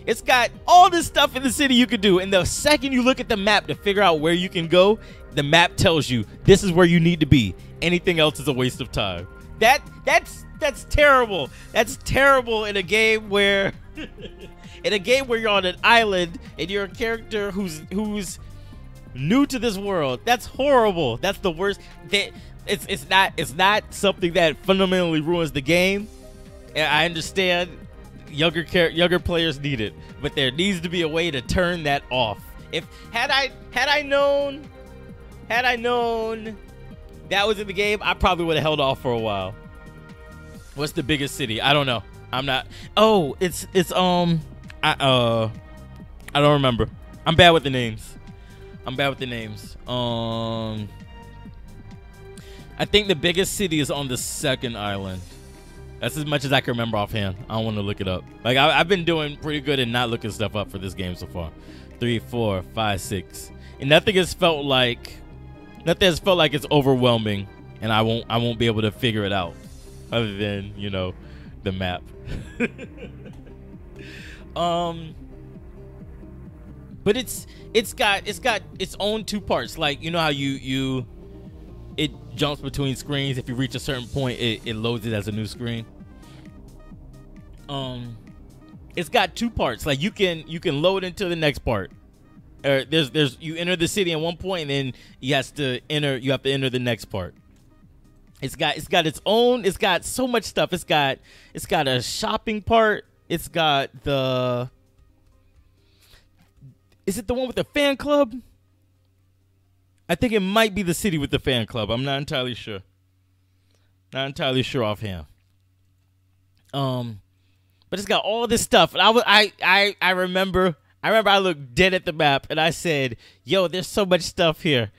It's got all this stuff in the city you could do. And the second you look at the map to figure out where you can go, the map tells you this is where you need to be. Anything else is a waste of time. That's terrible. That's terrible in a game where you're on an island and you're a character who's new to this world. That's horrible. That's the worst. It's not something that fundamentally ruins the game. I understand younger players need it, but there needs to be a way to turn that off. Had I known that was in the game, I probably would have held off for a while. What's the biggest city? I don't know. I'm not. Oh, it's I don't remember. I'm bad with the names. I think the biggest city is on the second island. That's as much as I can remember offhand. I don't want to look it up. Like I've been doing pretty good in not looking stuff up for this game so far. 3, 4, 5, 6, and nothing has felt like it's overwhelming, and I won't be able to figure it out, other than the map. But it's got its own 2 parts. Like how it jumps between screens. If you reach a certain point, it loads it as a new screen. It's got 2 parts. Like you can load into the next part. You enter the city at one point, and then you have to enter the next part. It's got its own. It's got so much stuff. It's got a shopping part. It's got the. Is it the one with the fan club? I think it might be the city with the fan club. I'm not entirely sure. Not entirely sure offhand. But it's got all this stuff. And I remember I looked dead at the map and I said, "Yo, there's so much stuff here.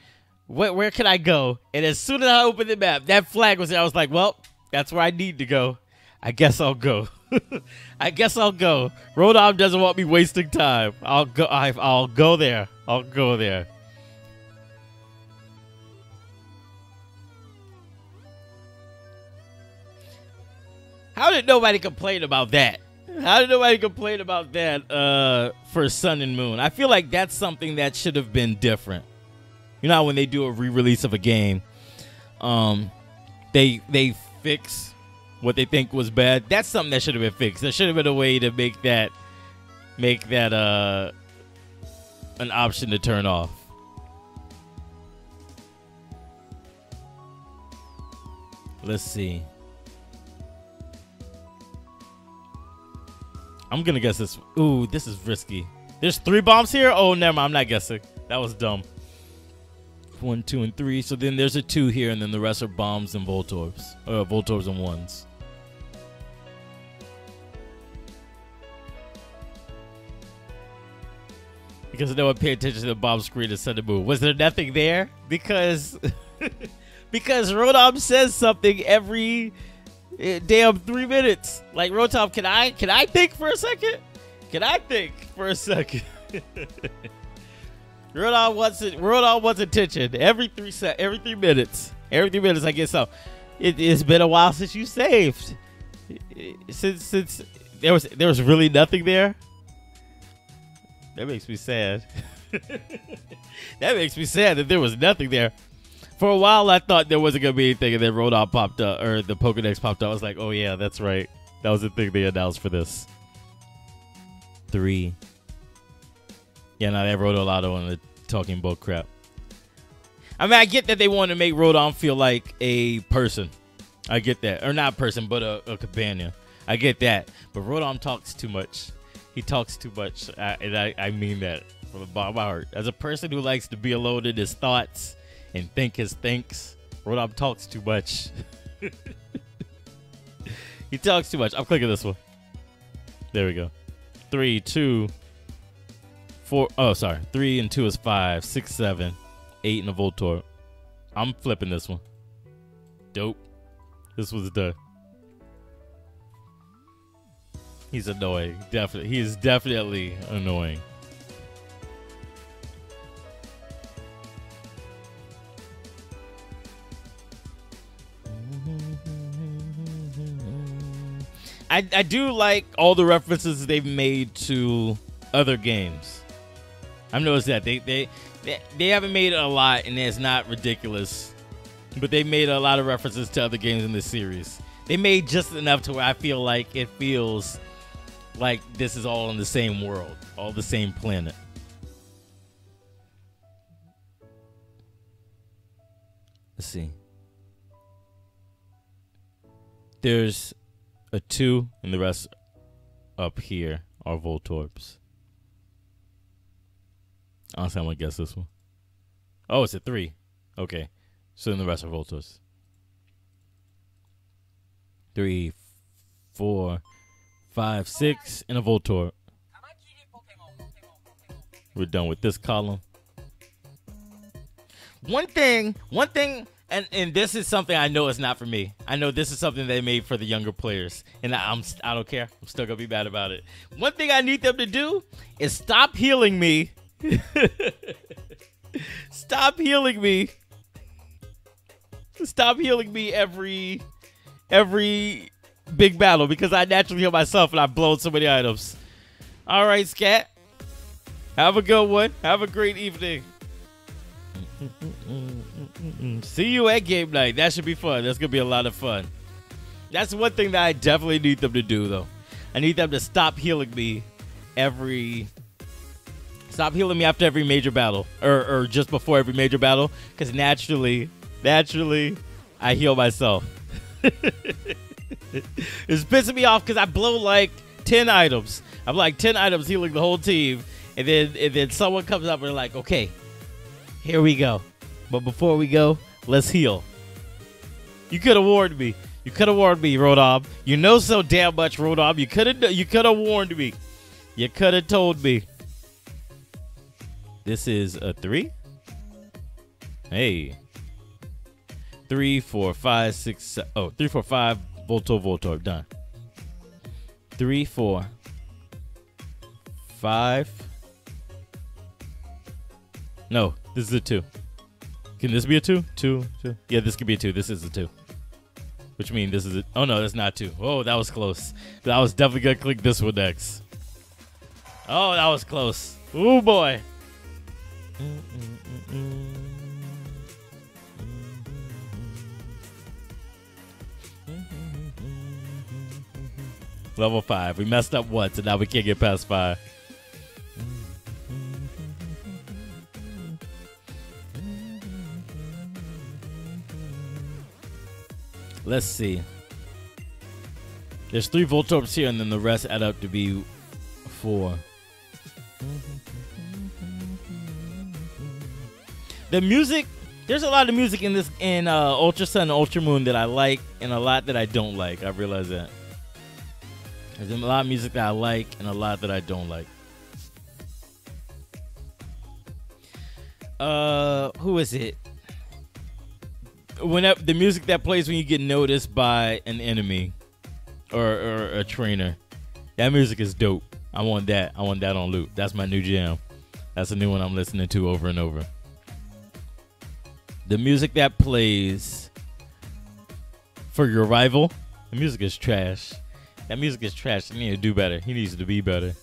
Where can I go?" And as soon as I opened the map, that flag was there. I was like, "Well, that's where I need to go. I guess I'll go." I guess I'll go. Rotom doesn't want me wasting time. I'll go. I'll go there. I'll go there. How did nobody complain about that? How did nobody complain about that for Sun and Moon? I feel like that's something that should have been different. You know how when they do a re-release of a game, they fix what they think was bad. That's something that should have been fixed. There should have been a way to make that an option to turn off. Let's see. I'm gonna guess this. Ooh, this is risky. There's 3 bombs here? Oh, never mind. I'm not guessing. That was dumb. 1, 2, and 3. So then there's a 2 here, and then the rest are bombs and Voltorbs. Voltorbs and 1s. Because no one paid attention to the bomb screen and sudden move. Was there nothing there? Because because Rotom says something every damn 3 minutes. Like, Rotom, can I think for a second? Can I think for a second? Rotom wants attention every 3 minutes. Every 3 minutes I get some. It's been a while since you saved. Since there was really nothing there. That makes me sad. That makes me sad that there was nothing there. For a while, I thought there wasn't gonna be anything, and then Rotom popped up, or the Pokedex popped up. I was like, oh yeah, that's right. That was the thing they announced for this. 3. Yeah, now they have Rotolotto on the talking bull crap. I mean, I get that they want to make Rotom feel like a person. I get that. Or not a person, but a companion. I get that. But Rotom talks too much. He talks too much. And I mean that from the bottom of my heart. As a person who likes to be alone in his thoughts and think his thinks, Rotom talks too much. He talks too much. I'm clicking this one. There we go. 3, 2, 4. Oh, sorry. 3 and 2 is 5. 6, 7, 8 and a Voltorb. I'm flipping this one. Dope. This was done. He's annoying. Definitely. He is definitely annoying. I do like all the references they've made to other games. I've noticed that they haven't made a lot, and it's not ridiculous, but they made a lot of references to other games in this series. They made just enough to where I feel like it feels like this is all in the same world, all the same planet. Let's see. There's a 2, and the rest up here are Voltorbs. Honestly, I'm gonna guess this one. Oh, it's a 3. Okay, so then the rest are Voltorbs. 3, 4, 5, 6, and a Voltorb. We're done with this column. One thing, and this is something I know is not for me. I know this is something they made for the younger players, and I don't care. I'm still gonna be mad about it. One thing I need them to do is stop healing me. Stop healing me. Stop healing me every big battle, because I naturally heal myself and I've blown so many items. All right, Scat. Have a good one. Have a great evening. See you at game night. That should be fun. That's going to be a lot of fun. That's one thing that I definitely need them to do, though. I need them to stop healing me Stop healing me after every major battle. Or just before every major battle. Because naturally, I heal myself. It's pissing me off because I blow like 10 items. I'm like 10 items healing the whole team. And then someone comes up and they're like, okay, here we go. But before we go, let's heal. You could have warned me. You could have warned me, Rotom. You know so damn much, Rotom. You could have warned me. You could have told me. This is a 3. Hey. 3, 4, 5, 6, 7. Oh, 3, 4, 5. Voltorb. Done. 3, 4, 5. No, this is a 2. Can this be a 2? 2. Yeah, this could be a 2. This is a 2. Which means this is a... Oh, no, that's not 2. Oh, that was close. I was definitely going to click this one next. Oh, that was close. Oh, boy. Level 5. We messed up once, and now we can't get past 5. Let's see. There's 3 Voltorbs here, and then the rest add up to be 4. The music, there's a lot of music in this Ultra Sun and Ultra Moon that I like, and a lot that I don't like. I realize that. There's a lot of music that I like and a lot that I don't like. Who is it? Whenever the music that plays when you get noticed by an enemy or a trainer, that music is dope. I want that. I want that on loop. That's my new jam. That's a new one I'm listening to over and over. The music that plays for your rival, the music is trash. That music is trash. He needs to do better. He needs to be better.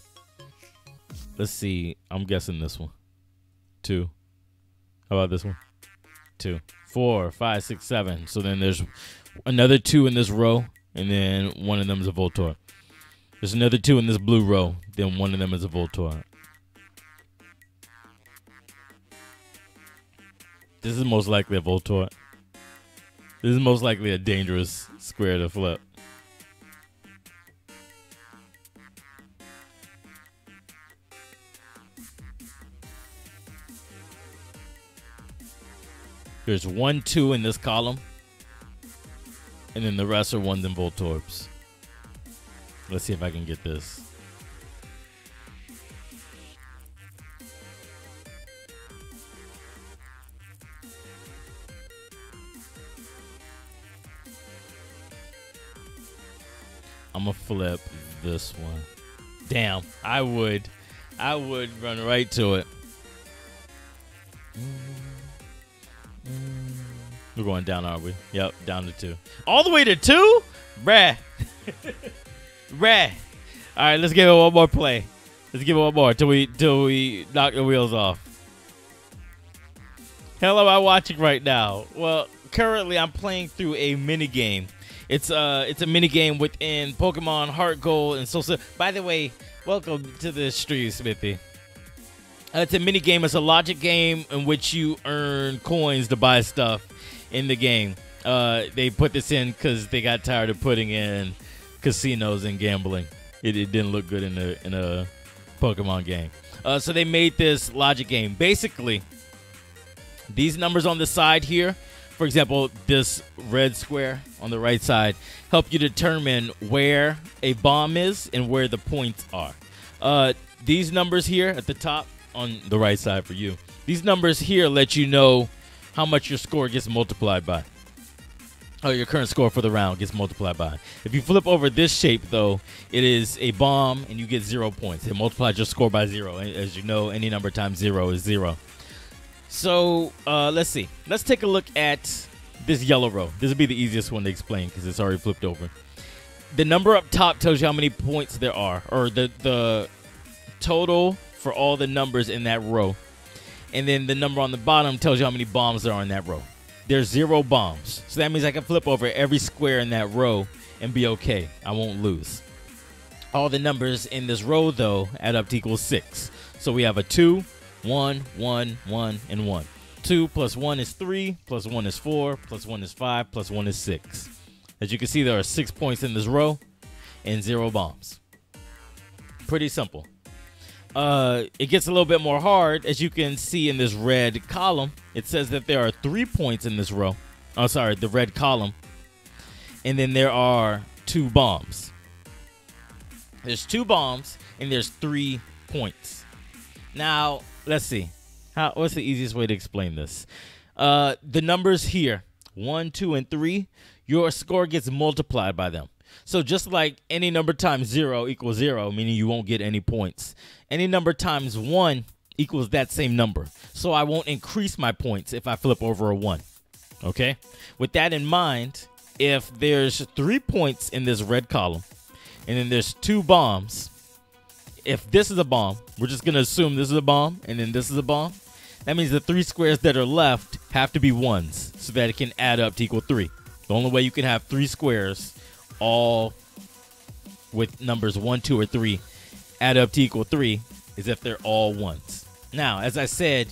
Let's see. I'm guessing this one. 2. How about this one? 2, 4, 5, 6, 7. So then there's another 2 in this row, and then one of them is a Voltorb. There's another 2 in this blue row, then one of them is a Voltorb. This is most likely a Voltorb. This is most likely a dangerous square to flip. There's 1, 2 in this column, and then the rest are 1s and Voltorbs. Let's see if I can get this. I'm gonna flip this one. Damn, I would run right to it. We're going down, aren't we? Yep, down to 2. All the way to 2? Bruh. Bruh. All right, let's give it one more play. Let's give it one more till we knock the wheels off. Hell am I watching right now? Well, currently I'm playing through a mini game. It's a mini game within Pokemon Heart Gold and Soul. By the way, welcome to the stream, Smithy. It's a mini game. It's a logic game in which you earn coins to buy stuff in the game. They put this in because they got tired of putting in casinos and gambling. It didn't look good in a Pokemon game. So they made this logic game. Basically, these numbers on the side here, for example, this red square on the right side, help you determine where a bomb is and where the points are. These numbers here at the top on the right side for you, these numbers here let you know how much your score gets multiplied by. Oh, your current score for the round gets multiplied by. If you flip over this shape, though, it is a bomb, and you get 0 points. It multiplies your score by 0. As you know, any number times 0 is 0. So, let's see. Let's take a look at this yellow row. This will be the easiest one to explain because it's already flipped over. The number up top tells you how many points there are, or the total for all the numbers in that row. And then the number on the bottom tells you how many bombs there are in that row. There's 0 bombs. So that means I can flip over every square in that row and be okay. I won't lose. All the numbers in this row, though, add up to equal 6. So we have a 2, 1, 1, 1, and 1. 2 plus 1 is 3, plus 1 is 4, plus 1 is 5, plus 1 is 6. As you can see, there are 6 points in this row and 0 bombs. Pretty simple. It gets a little bit more hard. As you can see in this red column, it says that there are 3 points in this row. Oh, sorry, the red column. And then there are 2 bombs. There's 2 bombs, and there's 3 points. Now, let's see. What's the easiest way to explain this? The numbers here, 1, 2, and 3, your score gets multiplied by them. So just like any number times 0 equals 0, meaning you won't get any points, any number times 1 equals that same number. So I won't increase my points if I flip over a 1. Okay? With that in mind, if there's 3 points in this red column, and then there's 2 bombs, if this is a bomb, we're just going to assume this is a bomb, and then this is a bomb. That means the 3 squares that are left have to be 1s so that it can add up to equal 3. The only way you can have 3 squares all with numbers 1, 2, or 3 add up to equal 3 is if they're all 1s. Now, as I said,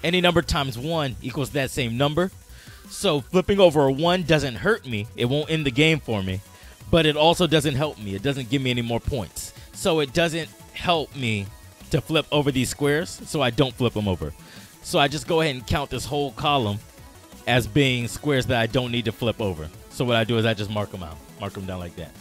any number times 1 equals that same number. So flipping over a 1 doesn't hurt me. It won't end the game for me. But it also doesn't help me. It doesn't give me any more points. So it doesn't help me to flip over these squares, so I don't flip them over. So I just go ahead and count this whole column as being squares that I don't need to flip over. So what I do is I just mark them out. Mark them down like that.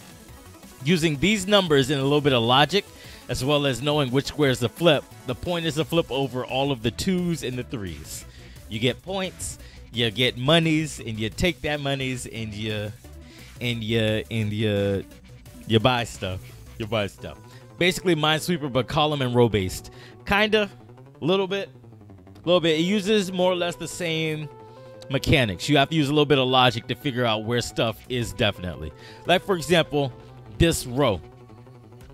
Using these numbers and a little bit of logic, as well as knowing which squares to flip, the point is to flip over all of the 2s and the 3s. You get points, you get monies, and you take that monies and you buy stuff. You buy stuff. Basically Minesweeper, but column and row based. Kinda, little bit. It uses more or less the same mechanics. You have to use a little bit of logic to figure out where stuff is definitely. Like, for example, this row.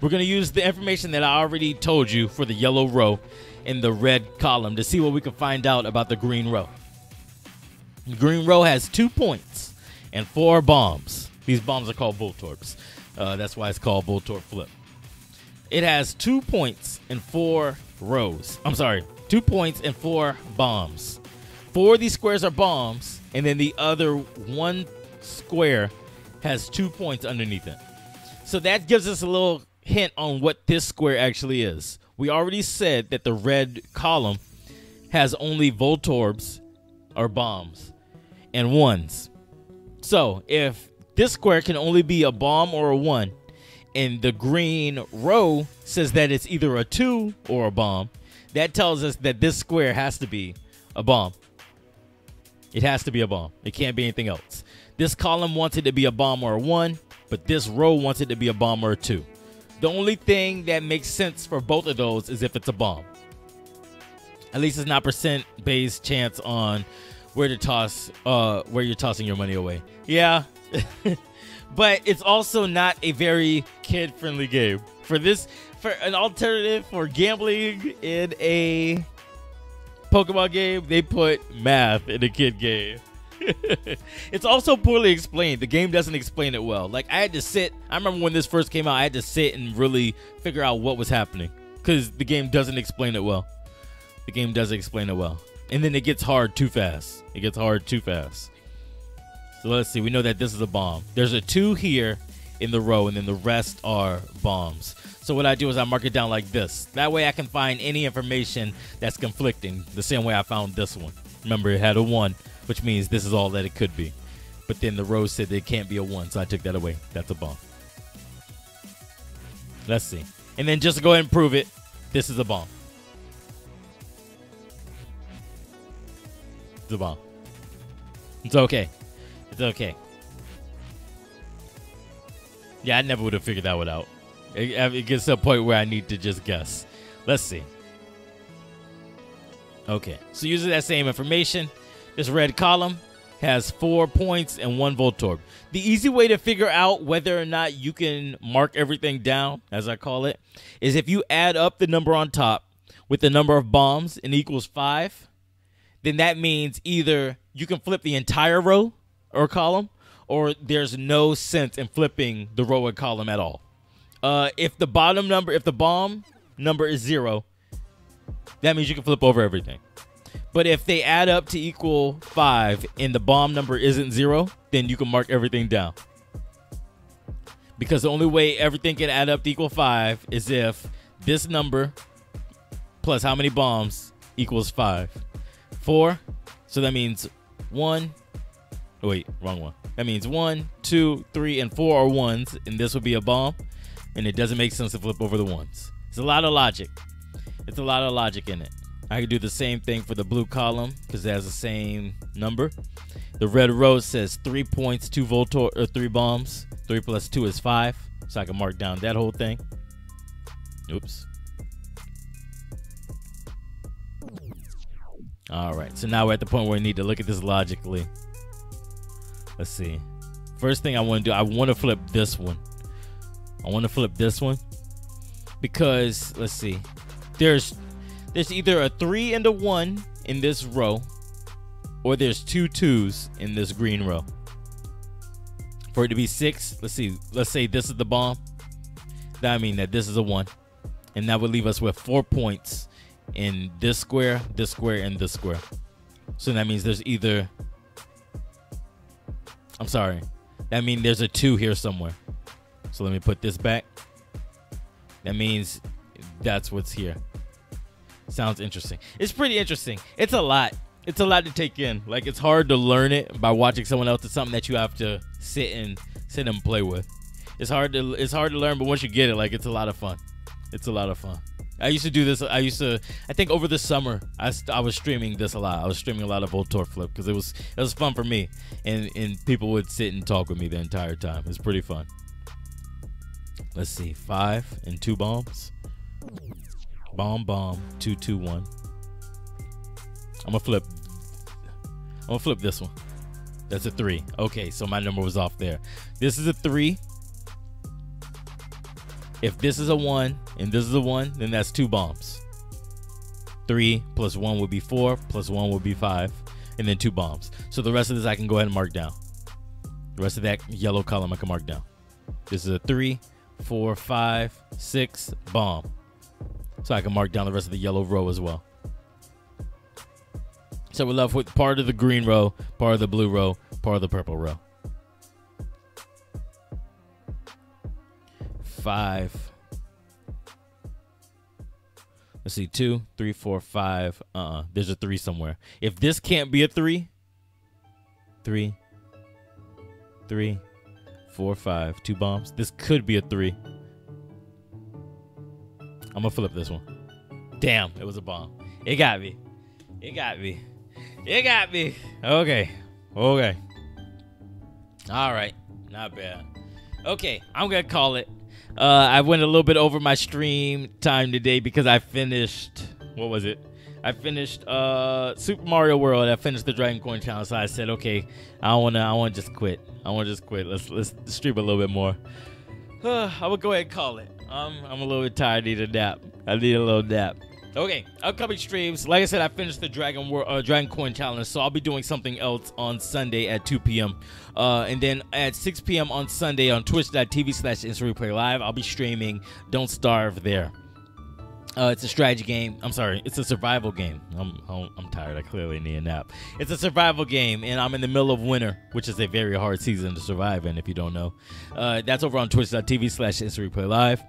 We're going to use the information that I already told you for the yellow row in the red column to see what we can find out about the green row. The green row has 2 points and 4 bombs. These bombs are called Voltorbs. That's why it's called Voltorb Flip. It has 2 points and 4 rows. I'm sorry, 2 points and 4 bombs. 4 of these squares are bombs, and then the other one square has 2 points underneath it. So that gives us a little hint on what this square actually is. We already said that the red column has only Voltorbs or bombs and ones. So if this square can only be a bomb or a 1, and the green row says that it's either a 2 or a bomb, that tells us that this square has to be a bomb. It has to be a bomb. It can't be anything else. This column wants it to be a bomb or a 1, but this row wants it to be a bomb or a 2. The only thing that makes sense for both of those is if it's a bomb. At least it's not percent-based chance on where to toss, where you're tossing your money away. Yeah, but it's also not a very kid-friendly game. For an alternative for gambling in a Pokemon game, they put math in a kid game. It's also poorly explained. The game doesn't explain it well. Like, I had to sit. I remember when this first came out, I had to sit and really figure out what was happening because the game doesn't explain it well. The game doesn't explain it well. And then it gets hard too fast. It gets hard too fast. So let's see. We know that this is a bomb. There's a 2 here in the row, and then the rest are bombs. So what I do is I mark it down like this. That way I can find any information that's conflicting, the same way I found this one. Remember, it had a 1, which means this is all that it could be. But then the row said it can't be a 1, so I took that away. That's a bomb. Let's see. And then just to go ahead and prove it, this is a bomb. It's a bomb. It's okay. It's okay. Yeah, I never would have figured that one out. It gets to a point where I need to just guess. Let's see. Okay, so using that same information, this red column has 4 points and 1 Voltorb. The easy way to figure out whether or not you can mark everything down, as I call it, is if you add up the number on top with the number of bombs and equals 5, then that means either you can flip the entire row or column, or there's no sense in flipping the row or column at all. If the bomb number is 0, that means you can flip over everything. But if they add up to equal 5 and the bomb number isn't 0, then you can mark everything down. Because the only way everything can add up to equal 5 is if this number plus how many bombs equals 5. 4, so that means 1. Oh, wait, wrong one. That means 1, 2, 3, and 4 are 1s, and this would be a bomb. And it doesn't make sense to flip over the 1s. It's a lot of logic. It's a lot of logic in it. I can do the same thing for the blue column because it has the same number. The red row says 3 points, 2 Voltorb, or 3 bombs. 3 plus 2 is 5. So I can mark down that whole thing. Oops. All right. So now we're at the point where we need to look at this logically. Let's see. First thing I want to do, I want to flip this one. I want to flip this one because, let's see, there's either a 3 and a 1 in this row, or there's 2 2s in this green row. For it to be 6, let's see, let's say this is the bomb. That means that this is a 1, and that would leave us with 4 points in this square, and this square. So that means there's either, I'm sorry, that means there's a 2 here somewhere. So let me put this back. That means that's what's here. Sounds interesting. It's pretty interesting. It's a lot. It's a lot to take in. Like, it's hard to learn it by watching someone else. It's something that you have to sit and play with. It's hard to learn, but once you get it, like, it's a lot of fun. It's a lot of fun. I used to do this. I think over the summer, I was streaming this a lot. I was streaming a lot of Voltorb Flip because it was fun for me, and people would sit and talk with me the entire time. It's pretty fun. Let's see, 5 and 2 bombs. Bomb, 2, 2, 1. I'm gonna flip this one. That's a 3. Okay, so my number was off there. This is a 3. If this is a 1 and this is a 1, then that's 2 bombs. 3 plus 1 would be 4, plus 1 would be 5. and then 2 bombs. So the rest of this I can go ahead and mark down. The rest of that yellow column I can mark down. This is a 3, 4, 5, 6 bomb. So I can mark down the rest of the yellow row as well. So we're left with part of the green row, part of the blue row, part of the purple row. 5. Let's see, 2, 3, 4, 5. There's a 3 somewhere. If this can't be a 3, 3, 3, 4, 5, 2 bombs. This could be a 3. I'm gonna flip this one. Damn, it was a bomb. It got me. It got me. It got me. Okay. Okay. All right. Not bad. Okay, I'm gonna call it. I went a little bit over my stream time today because I finished, what was it? I finished Super Mario World. I finished the Dragon Coin Challenge, so I said, okay, I wanna just quit. I wanna just quit. Let's stream a little bit more. I will go ahead and call it. I'm a little bit tired. I need a nap. I need a little nap. Okay, upcoming streams. Like I said, I finished the Dragon Coin Challenge, so I'll be doing something else on Sunday at 2 p.m. And then at 6 p.m. on Sunday on twitch.tv/InstaReplayLive, I'll be streaming Don't Starve there. It's a strategy game. I'm sorry, it's a survival game. I'm tired. I clearly need a nap. It's a survival game, and I'm in the middle of winter, which is a very hard season to survive in, if you don't know. That's over on twitch.tv/InstaReplayLive.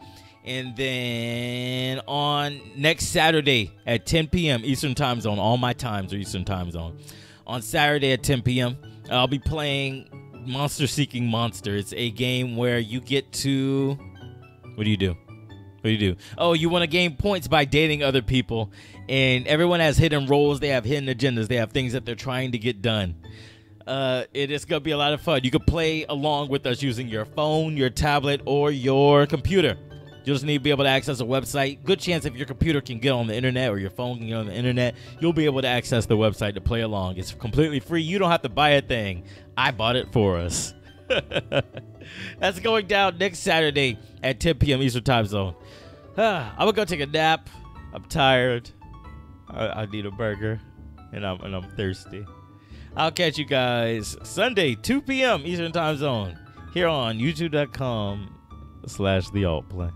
And then on next Saturday at 10 p.m. Eastern Time Zone, all my times are Eastern Time Zone. On Saturday at 10 p.m., I'll be playing Monster Seeking Monster. It's a game where you get to... What do you do? What do you do? Oh, you want to gain points by dating other people. And everyone has hidden roles. They have hidden agendas. They have things that they're trying to get done. It is going to be a lot of fun. You can play along with us using your phone, your tablet, or your computer. You just need to be able to access a website. Good chance if your computer can get on the internet or your phone can get on the internet, you'll be able to access the website to play along. It's completely free. You don't have to buy a thing. I bought it for us. That's going down next Saturday at 10 p.m. Eastern Time Zone. I'm going to go take a nap. I'm tired. I need a burger, and I'm thirsty. I'll catch you guys Sunday, 2 p.m. Eastern Time Zone here on youtube.com/thealtplay.